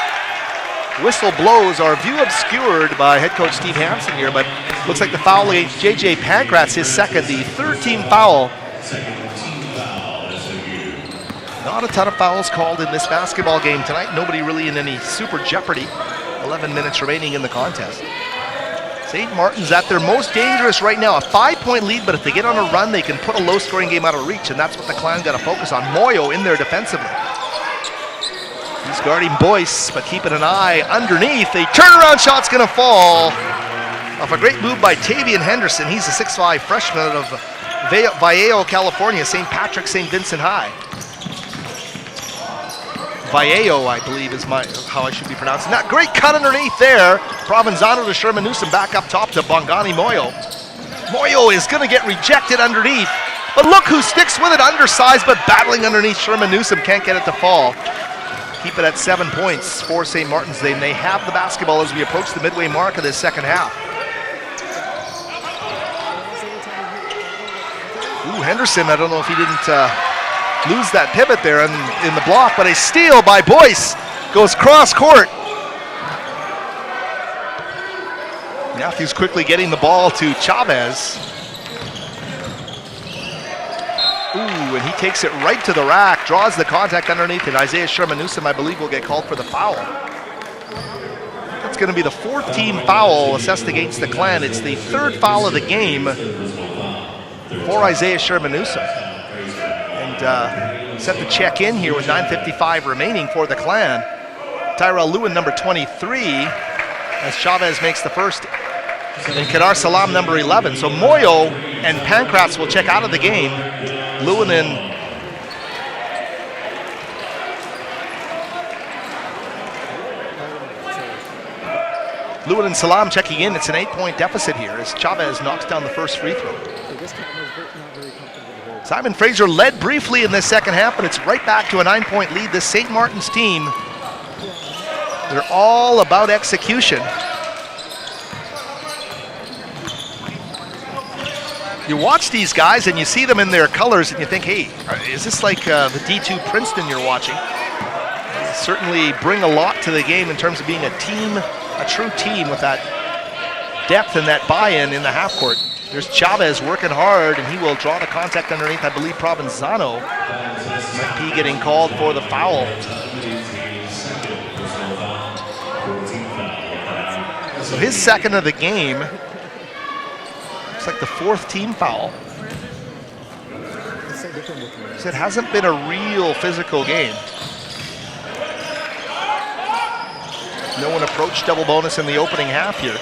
whistle blows. Our view obscured by head coach Steve Hansen here, but looks like the foul against J.J. Pankratz, his second, the third team foul. Not a ton of fouls called in this basketball game tonight. Nobody really in any super jeopardy. 11 minutes remaining in the contest. St. Martin's at their most dangerous right now. A 5-point lead, but if they get on a run, they can put a low-scoring game out of reach, and that's what the Clan got to focus on. Moyo in there defensively. He's guarding Boyce, but keeping an eye underneath. A turnaround shot's going to fall off a great move by Tavian Henderson. He's a 6'5 freshman out of Vallejo, California, St. Patrick, St. Vincent High. Vallejo, I believe, is how I should be pronouncing that. Great cut underneath there. Provenzano to Sherman Newsom, back up top to Bongani Moyo. Moyo is going to get rejected underneath, but look who sticks with it, undersized, but battling underneath. Sherman Newsom can't get it to fall. Keep it at 7 points for St. Martin's. They have the basketball as we approach the midway mark of this second half. Ooh, Henderson, I don't know if he didn't lose that pivot there in the block, but a steal by Boyce goes cross court. Matthews quickly getting the ball to Chavez. Ooh, and he takes it right to the rack, draws the contact underneath, and Isaiah Sherman Newsom, I believe, will get called for the foul. That's going to be the 4th team foul assessed against the Clan. It's the 3rd foul of the game for Isaiah Sherman Newsom. And set to check in here with 9:55 remaining for the Clan. Tyrell Lewin, number 23, as Chavez makes the first, and Kadar Salam, number 11. So Moyo and Pankratz will check out of the game. Lewin and Salam checking in. It's an 8-point deficit here as Chavez knocks down the first free throw. Simon Fraser led briefly in this second half, but it's right back to a 9-point lead. This St. Martin's team, they're all about execution. You watch these guys and you see them in their colors and you think, hey, is this like the D2 Princeton you're watching? They certainly bring a lot to the game in terms of being a team, a true team with that depth and that buy-in in the half court. There's Chavez working hard, and he will draw the contact underneath, I believe, Provenzano. Mike P getting called for the foul. So his second of the game. Looks like the 4th team foul. So it hasn't been a real physical game. No one approached double bonus in the opening half here.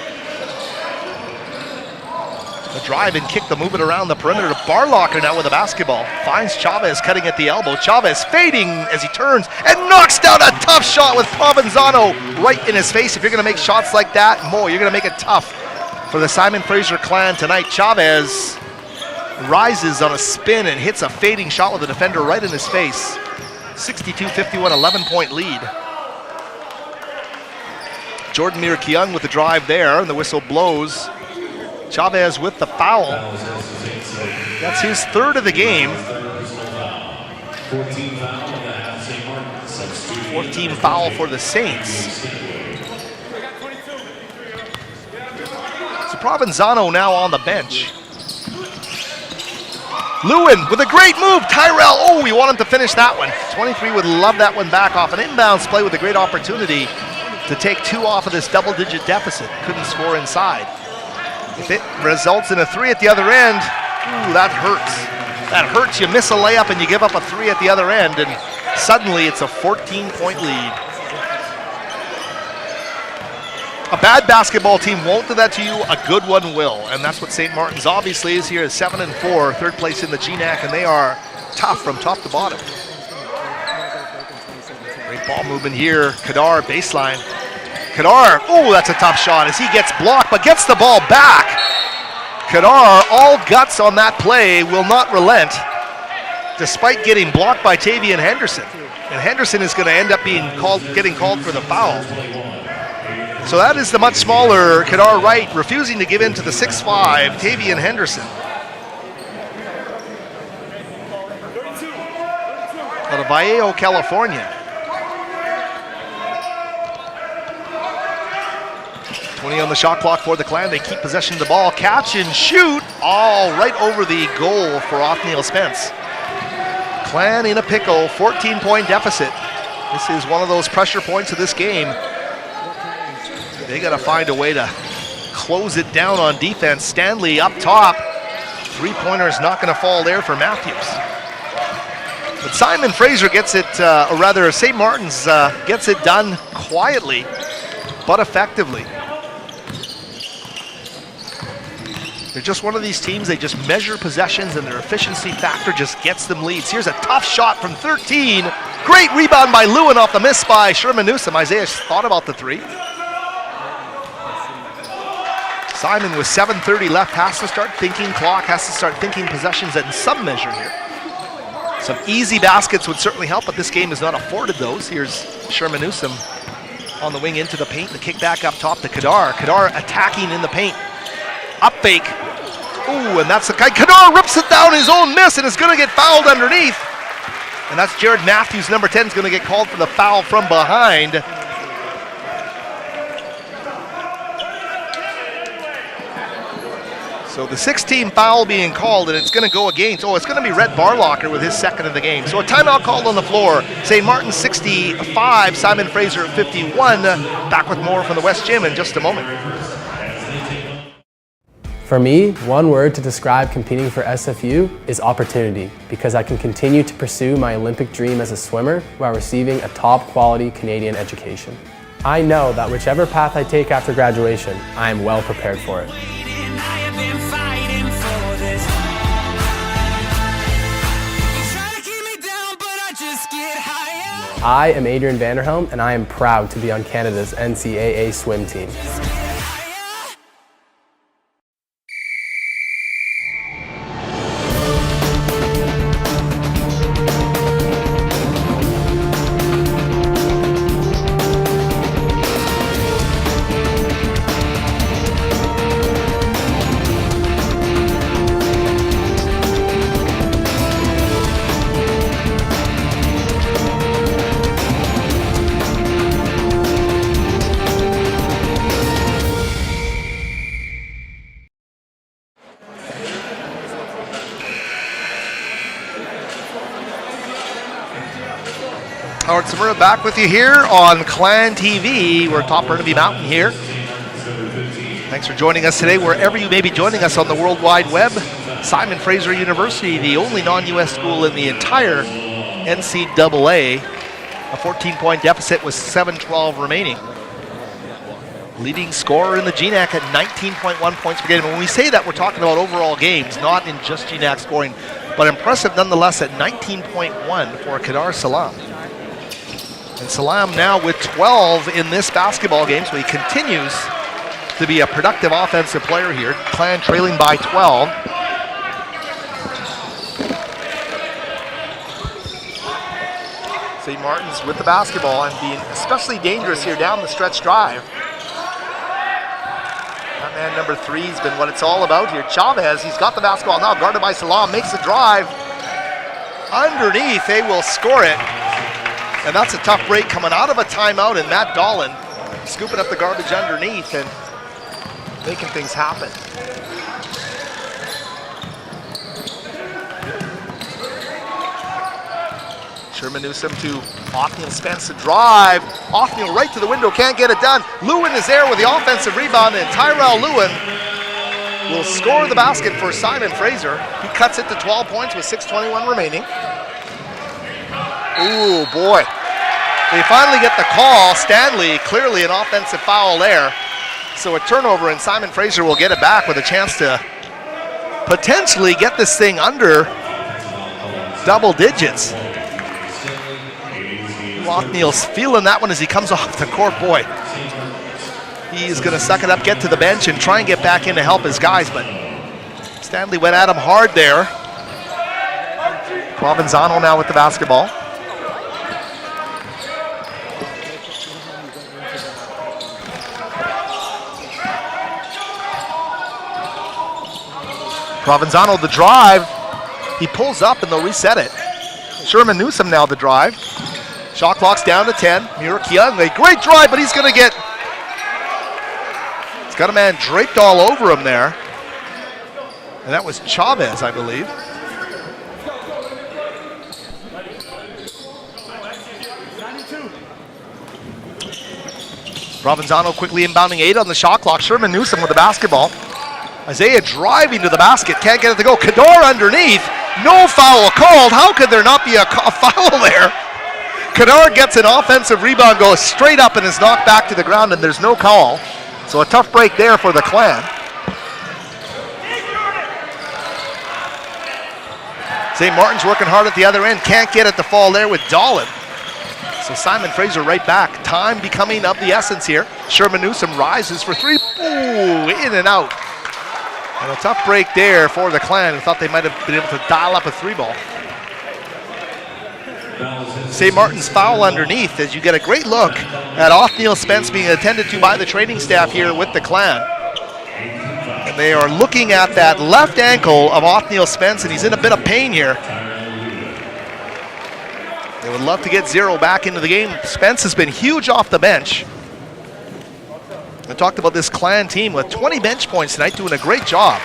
The drive and kick, the movement around the perimeter. Barlocker now with the basketball. Finds Chavez cutting at the elbow. Chavez fading as he turns and knocks down a tough shot with Provenzano right in his face. If you're going to make shots like that, you're going to make it tough for the Simon Fraser Clan tonight. Chavez rises on a spin and hits a fading shot with the defender right in his face. 62-51, 11-point lead. Jordan Mir-Kyung with the drive there, and the whistle blows. Chavez with the foul. That's his 3rd of the game. Fourth team foul for the Saints. So Provenzano now on the bench. Lewin with a great move. Tyrell, oh, we want him to finish that one. 23 would love that one back off an inbounds play with a great opportunity to take 2 off of this double-digit deficit. Couldn't score inside. If it results in a 3 at the other end, ooh, that hurts. That hurts. You miss a layup and you give up a 3 at the other end, and suddenly it's a 14-point lead. A bad basketball team won't do that to you, a good one will, and that's what St. Martin's obviously is here, 7-4, third place in the GNAC, and they are tough from top to bottom. Great ball movement here, Kadar baseline. Kadar, oh, that's a tough shot as he gets blocked, but gets the ball back. Kadar, all guts on that play, will not relent, despite getting blocked by Tavian Henderson. And Henderson is going to end up getting called for the foul. So that is the much smaller Kadar Wright refusing to give in to the 6'5", Tavian Henderson. Out of Vallejo, California. 20 on the shot clock for the Clan. They keep possession of the ball. Catch and shoot. All right over the goal for Othniel Spence. Clan in a pickle, 14-point deficit. This is one of those pressure points of this game. They got to find a way to close it down on defense. Stanley up top. Three-pointer is not going to fall there for Matthews. But Simon Fraser gets it, or rather St. Martin's gets it done quietly, but effectively. They're just one of these teams, they just measure possessions and their efficiency factor just gets them leads. Here's a tough shot from 13. Great rebound by Lewin off the miss by Sherman Newsom. Isaiah thought about the 3. Simon with 7:30 left has to start thinking clock, has to start thinking possessions in some measure here. Some easy baskets would certainly help, but this game is not afforded those. Here's Sherman Newsom on the wing into the paint. The kick back up top to Kadar. Kadar attacking in the paint. Up fake. Ooh, and that's the guy. Kadar rips it down his own miss and is going to get fouled underneath. And that's Jared Matthews, number 10, is going to get called for the foul from behind. So the 6-team foul being called, and it's going to go against, it's going to be Rhett Barlocker with his second of the game. So a timeout called on the floor. St. Martin's 65, Simon Fraser 51. Back with more from the West Gym in just a moment. For me, one word to describe competing for SFU is opportunity, because I can continue to pursue my Olympic dream as a swimmer while receiving a top quality Canadian education. I know that whichever path I take after graduation, I am well prepared for it. I am Adrian Vanderhelm, and I am proud to be on Canada's NCAA swim team. Howard Samura back with you here on Clan TV. We're atop Burnaby Mountain here. Thanks for joining us today, wherever you may be joining us on the World Wide Web. Simon Fraser University, the only non-US school in the entire NCAA. A 14-point deficit with 7:12 remaining. Leading scorer in the GNAC at 19.1 points per game. And when we say that, we're talking about overall games, not in just GNAC scoring, but impressive nonetheless at 19.1 for Kadar Salam. And Salam now with 12 in this basketball game, so he continues to be a productive offensive player here. Clan trailing by 12. St. Martin's with the basketball and being especially dangerous here down the stretch drive. That man number 3 has been what it's all about here. Chavez, he's got the basketball now, guarded by Salam, makes the drive. Underneath, they will score it. And that's a tough break coming out of a timeout, and Matt Dolan scooping up the garbage underneath and making things happen. Sherman Newsom to Othniel Spence to drive. Othniel right to the window, can't get it done. Lewin is there with the offensive rebound, and Tyrell Lewin will score the basket for Simon Fraser. He cuts it to 12 points with 6:21 remaining. Ooh, boy. They finally get the call. Stanley, clearly an offensive foul there. So a turnover, and Simon Fraser will get it back with a chance to potentially get this thing under double digits. Othniel's feeling that one as he comes off the court. Boy, he's going to suck it up, get to the bench, and try and get back in to help his guys, but Stanley went at him hard there. Provenzano now with the basketball. Provenzano the drive. He pulls up and they'll reset it. Sherman Newsom now the drive. Shot clock's down to 10. Murik Young, a great drive, but he's going to get... He's got a man draped all over him there. And that was Chavez, I believe. Provenzano quickly inbounding 8 on the shot clock. Sherman Newsom with the basketball. Isaiah driving to the basket, can't get it to go. Kadar underneath, no foul called. How could there not be a foul there? Kadar gets an offensive rebound, goes straight up and is knocked back to the ground, and there's no call. So a tough break there for the Clan. St. Martin's working hard at the other end, can't get it to fall there with Dolan. So Simon Fraser right back. Time becoming of the essence here. Sherman Newsom rises for 3. Ooh, in and out. And a tough break there for the Clan, who thought they might have been able to dial up a 3-ball. St. Martin's foul underneath as you get a great look at Othniel Spence being attended to by the training staff here with the Clan. And they are looking at that left ankle of Othniel Spence, and he's in a bit of pain here. They would love to get Zero back into the game. Spence has been huge off the bench. I talked about this Clan team with 20 bench points tonight, doing a great job.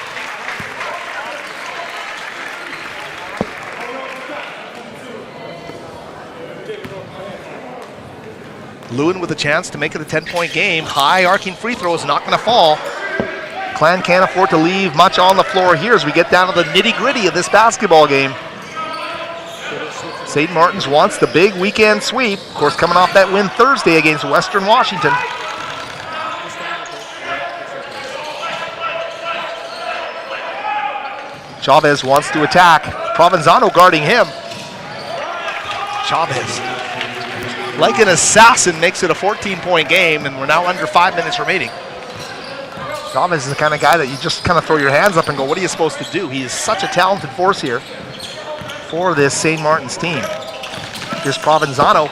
Lewin with a chance to make it a 10-point game. High arcing free throw is not going to fall. Clan can't afford to leave much on the floor here as we get down to the nitty-gritty of this basketball game. St. Martin's wants the big weekend sweep. Of course, coming off that win Thursday against Western Washington. Chavez wants to attack. Provenzano guarding him. Chavez, like an assassin, makes it a 14-point game, and we're now under 5 minutes remaining. Chavez is the kind of guy that you just kind of throw your hands up and go, what are you supposed to do? He is such a talented force here for this St. Martin's team. Here's Provenzano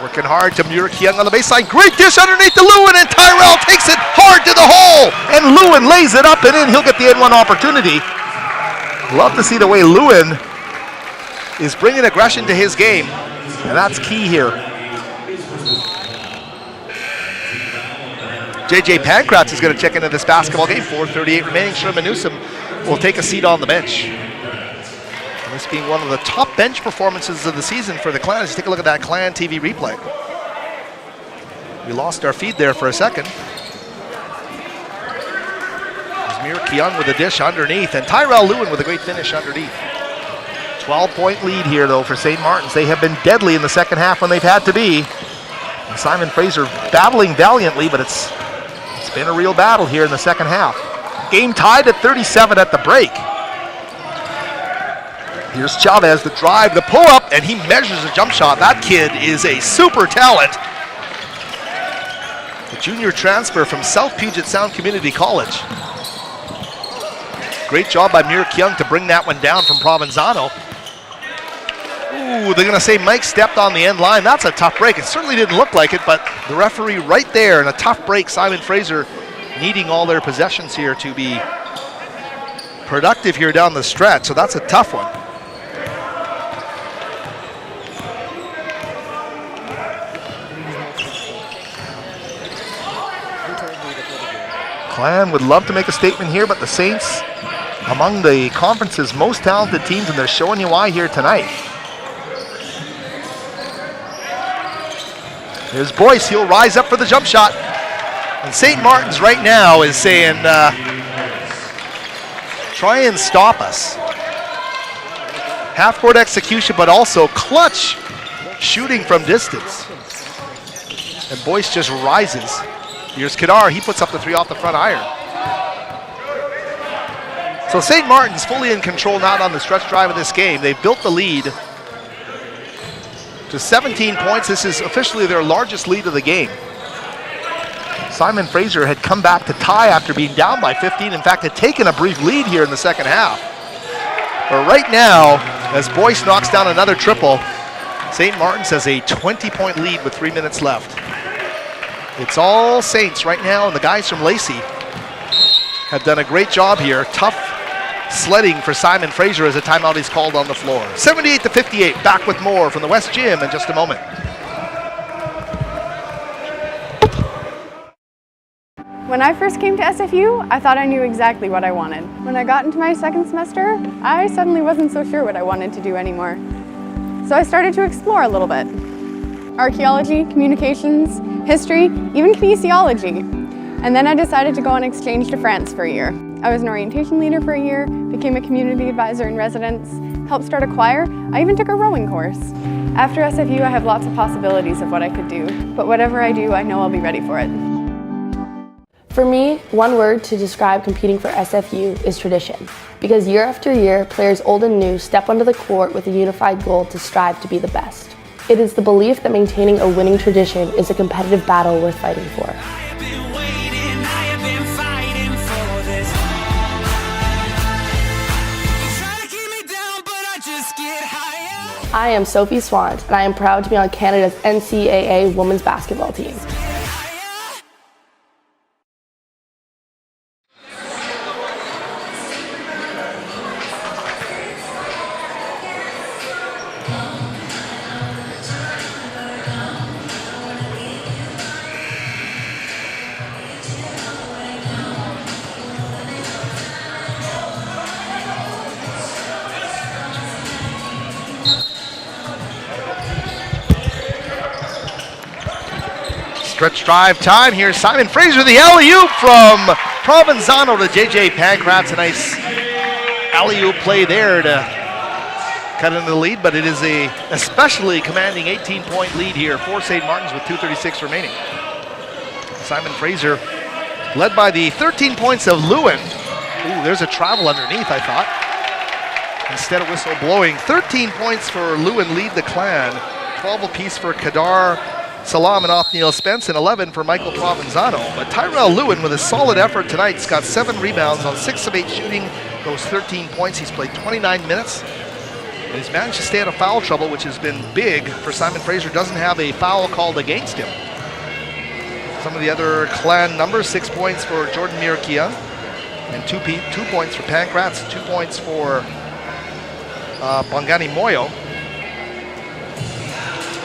working hard to Murik Young on the baseline. Great dish underneath to Lewin, and Tyrell takes it hard to the hole, and Lewin lays it up and in. He'll get the N1 opportunity. Love to see the way Lewin is bringing aggression to his game, and that's key here. JJ Pankratz is going to check into this basketball game. 4:38 remaining. Sherman Newsom will take a seat on the bench. And this being one of the top bench performances of the season for the Clan. Let's take a look at that Clan TV replay. We lost our feed there for a second. Murik Young with a dish underneath, and Tyrell Lewin with a great finish underneath. 12-point lead here, though, for St. Martin's. They have been deadly in the second half when they've had to be. And Simon Fraser battling valiantly, but it's been a real battle here in the second half. Game tied at 37 at the break. Here's Chavez, the drive, the pull-up, and he measures a jump shot. That kid is a super talent. The junior transfer from South Puget Sound Community College. Great job by Murik Young to bring that one down from Provenzano. Ooh, they're going to say Mike stepped on the end line. That's a tough break. It certainly didn't look like it, but the referee right there in a tough break. Simon Fraser needing all their possessions here to be productive here down the stretch, so that's a tough one. Clan would love to make a statement here, but the Saints, among the conference's most talented teams, and they're showing you why here tonight. Here's Boyce, he'll rise up for the jump shot. And St. Martin's right now is saying, try and stop us. Half-court execution, but also clutch shooting from distance. And Boyce just rises. Here's Kadar, he puts up the three off the front iron. So St. Martin's fully in control now on the stretch drive of this game. They've built the lead to 17 points. This is officially their largest lead of the game. Simon Fraser had come back to tie after being down by 15. In fact, had taken a brief lead here in the second half. But right now, as Boyce knocks down another triple, St. Martin's has a 20-point lead with 3 minutes left. It's all Saints right now, and the guys from Lacey have done a great job here. Tough sledding for Simon Fraser as a timeout is called on the floor. 78-58, back with more from the West Gym in just a moment. When I first came to SFU, I thought I knew exactly what I wanted. When I got into my second semester, I suddenly wasn't so sure what I wanted to do anymore. So I started to explore a little bit. Archaeology, communications, history, even kinesiology. And then I decided to go on exchange to France for a year. I was an orientation leader for a year, became a community advisor in residence, helped start a choir. I even took a rowing course. After SFU, I have lots of possibilities of what I could do, but whatever I do, I know I'll be ready for it. For me, one word to describe competing for SFU is tradition. Because year after year, players old and new step onto the court with a unified goal to strive to be the best. It is the belief that maintaining a winning tradition is a competitive battle worth fighting for. I am Sophie Swant, and I am proud to be on Canada's NCAA women's basketball team. Stretch drive time. Here's Simon Fraser, the alley-oop from Provenzano to JJ Pancratz. A nice alley-oop play there to cut into the lead, but it is a especially commanding 18-point lead here for St. Martin's with 2:36 remaining. Simon Fraser led by the 13 points of Lewin. Ooh, there's a travel underneath, I thought. Instead of whistle blowing, 13 points for Lewin lead the Clan, 12 apiece for Kadar, Salam and Othniel Spence, and 11 for Michael Provenzano. But Tyrell Lewin with a solid effort tonight. He's got 7 rebounds on 6 of 8 shooting, those 13 points. He's played 29 minutes. And he's managed to stay out of foul trouble, which has been big for Simon Fraser. Doesn't have a foul called against him. Some of the other Clan numbers: 6 points for Jordan Mirakia, and 2 points for Pancratz, 2 points for Bongani Moyo.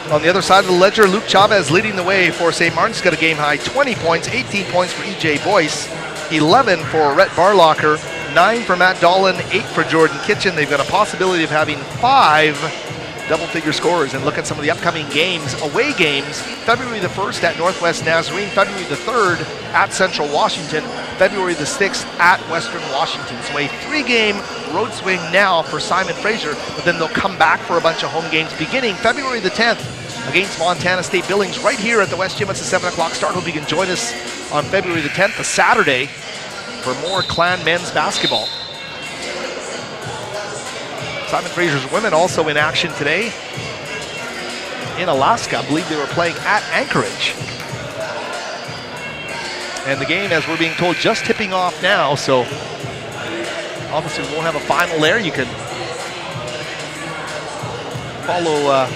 On the other side of the ledger, Luke Chavez leading the way for St. Martin's. Got a game-high 20 points, 18 points for E.J. Boyce, 11 for Rhett Barlocker, 9 for Matt Dolan, 8 for Jordan Kitchen. They've got a possibility of having 5 double-figure scorers. And look at some of the upcoming games, away games. February the 1st at Northwest Nazarene, February the 3rd at Central Washington, February the 6th at Western Washington. So a 3-game road swing now for Simon Fraser, but then they'll come back for a bunch of home games beginning February the 10th against Montana State Billings right here at the West Gym. It's a 7 o'clock start. Hope you can join us on February the 10th, a Saturday, for more Clan men's basketball. Simon Fraser's women also in action today in Alaska. I believe they were playing at Anchorage. And the game, as we're being told, just tipping off now, so obviously we won't have a final there. You can follow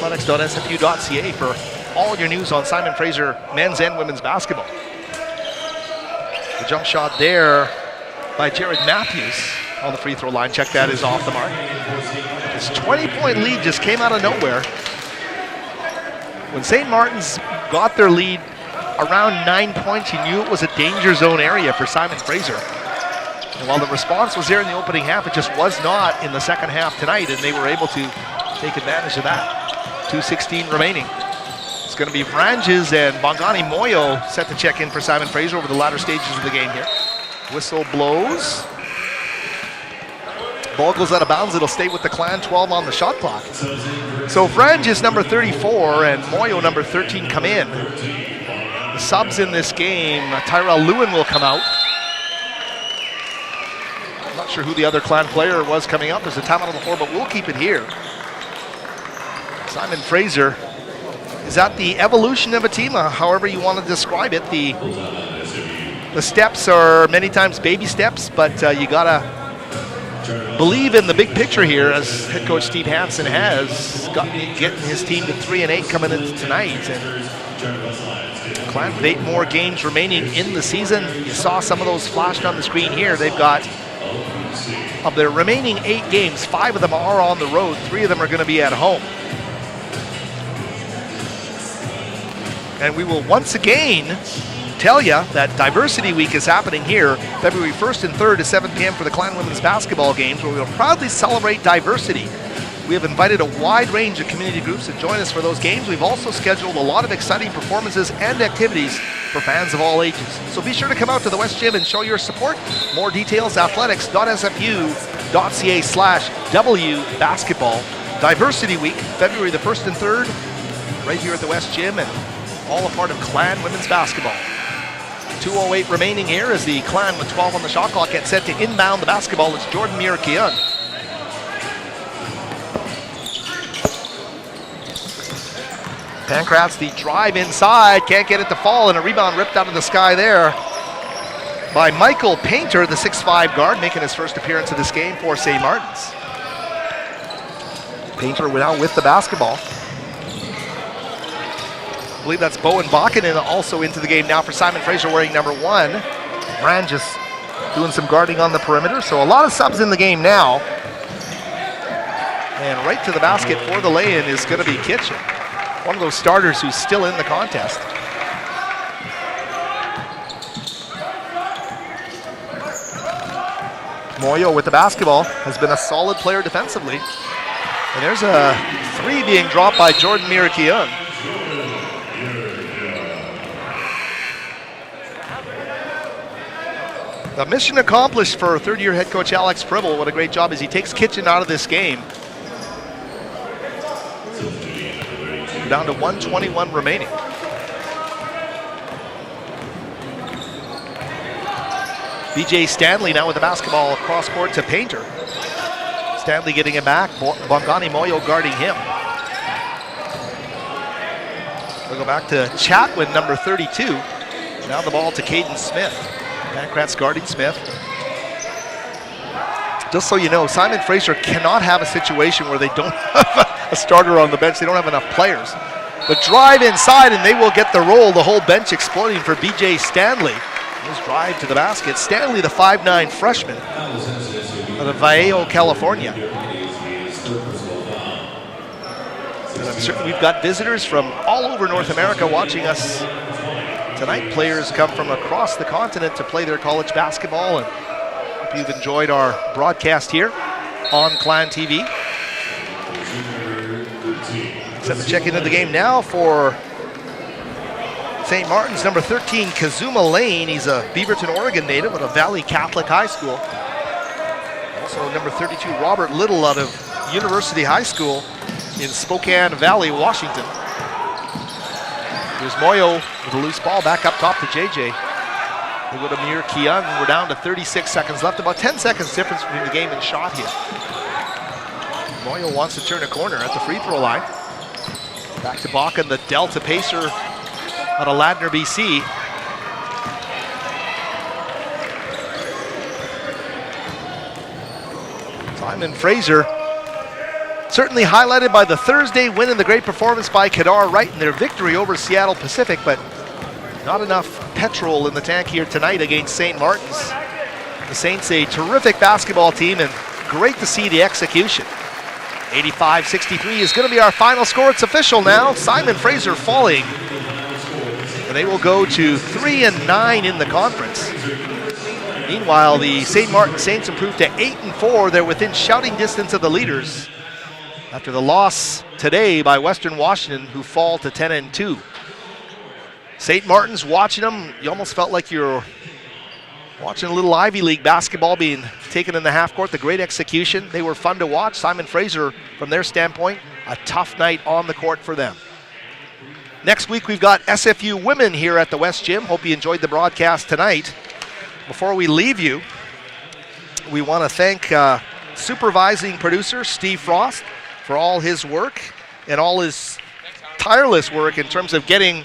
athletics.sfu.ca for all your news on Simon Fraser men's and women's basketball. The jump shot there by Jared Matthews on the free throw line. Check that, is off the mark. This 20-point lead just came out of nowhere. When St. Martin's got their lead around 9 points. You knew it was a danger zone area for Simon Fraser. And while the response was there in the opening half, it just was not in the second half tonight, and they were able to take advantage of that. 2:16 remaining. It's going to be Vranges and Bongani Moyo set to check in for Simon Fraser over the latter stages of the game here. Whistle blows. Ball goes out of bounds. It'll stay with the Clan. 12 on the shot clock. So Vranges, number 34, and Moyo, number 13, come in. The subs in this game, Tyrell Lewin will come out. I'm not sure who the other Clan player was coming up. There's a timeout on the floor, but we'll keep it here. Simon Fraser is at the evolution of a team, however you want to describe it. The steps are many times baby steps, but you gotta believe in the big picture here, as head coach Steve Hansen has getting his team to 3-8 coming into tonight. And Clan with 8 more games remaining in the season. You saw some of those flashed on the screen here. They've got, of their remaining 8 games, 5 of them are on the road. 3 of them are going to be at home. And we will once again tell you that Diversity Week is happening here February 1st and 3rd at 7 p.m. for the Clan women's basketball games, where we will proudly celebrate diversity. We have invited a wide range of community groups to join us for those games. We've also scheduled a lot of exciting performances and activities for fans of all ages. So be sure to come out to the West Gym and show your support. More details, athletics.sfu.ca/W basketball. Diversity Week, February the 1st and 3rd, right here at the West Gym, and all a part of Clan women's basketball. 2:08 remaining here as the Clan with 12 on the shot clock gets set to inbound the basketball. It's Jordan Mirakian. Pancratz, the drive inside, can't get it to fall, and a rebound ripped out of the sky there by Michael Painter, the 6'5" guard, making his first appearance of this game for St. Martin's. Painter now with the basketball. I believe that's Bowen Bakinen also into the game now for Simon Fraser, wearing number 1. Brand just doing some guarding on the perimeter, so a lot of subs in the game now. And right to the basket for the lay-in is going to be Kitchen, one of those starters who's still in the contest. Moyo with the basketball, has been a solid player defensively. And there's a 3 being dropped by Jordan Mirakian. The mission accomplished for third-year head coach Alex Pribble. What a great job as he takes Kitchen out of this game. We're down to 1:21 remaining. BJ Stanley now with the basketball across court to Painter. Stanley getting it back. Bongani Moyo guarding him. We'll go back to Chatwin, number 32. Now the ball to Caden Smith. Pancratz guarding Smith. Just so you know, Simon Fraser cannot have a situation where they don't have a starter on the bench. They don't have enough players. The drive inside, and they will get the roll. The whole bench exploding for BJ Stanley. His drive to the basket. Stanley, the 5'9" freshman out of Vallejo, California. And I'm certain we've got visitors from all over North America watching us tonight. Players come from across the continent to play their college basketball, and hope you've enjoyed our broadcast here on Clan TV. Set to check into the game now for St. Martin's, number 13, Kazuma Lane. He's a Beaverton, Oregon native at a Valley Catholic High School. Also number 32, Robert Little out of University High School in Spokane Valley, Washington. Here's Moyo with a loose ball back up top to JJ. They go to Mir Kian. We're down to 36 seconds left. About 10 seconds difference between the game and shot here. Moyo wants to turn a corner at the free throw line. Back to Bakken, the Delta Pacer out of Ladner, BC. Simon Fraser, certainly highlighted by the Thursday win and the great performance by Kedar Wright in their victory over Seattle Pacific, but not enough petrol in the tank here tonight against St. Martin's. The Saints, a terrific basketball team, and great to see the execution. 85-63 is going to be our final score. It's official now. Simon Fraser falling. And and they will go to 3-9 in the conference. Meanwhile, the St. Martin Saints improved to 8-4. They're within shouting distance of the leaders after the loss today by Western Washington, who fall to 10-2. St. Martin's, watching them, you almost felt like you're watching a little Ivy League basketball being taken in the half court. The great execution. They were fun to watch. Simon Fraser, from their standpoint, a tough night on the court for them. Next week, we've got SFU women here at the West Gym. Hope you enjoyed the broadcast tonight. Before we leave you, we want to thank supervising producer Steve Frost for all his work and all his tireless work in terms of getting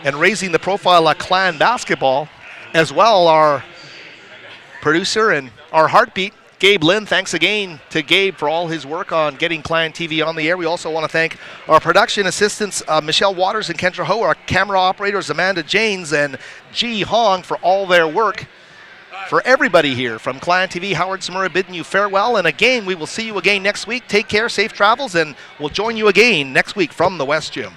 and raising the profile of Clan basketball. As well, our producer and our heartbeat, Gabe Lynn. Thanks again to Gabe for all his work on getting Clan TV on the air. We also want to thank our production assistants, Michelle Waters and Kendra Ho, our camera operators, Amanda Janes and G Hong, for all their work. For everybody here from Clan TV, Howard Samura bidding you farewell. And again, we will see you again next week. Take care, safe travels, and we'll join you again next week from the West Gym.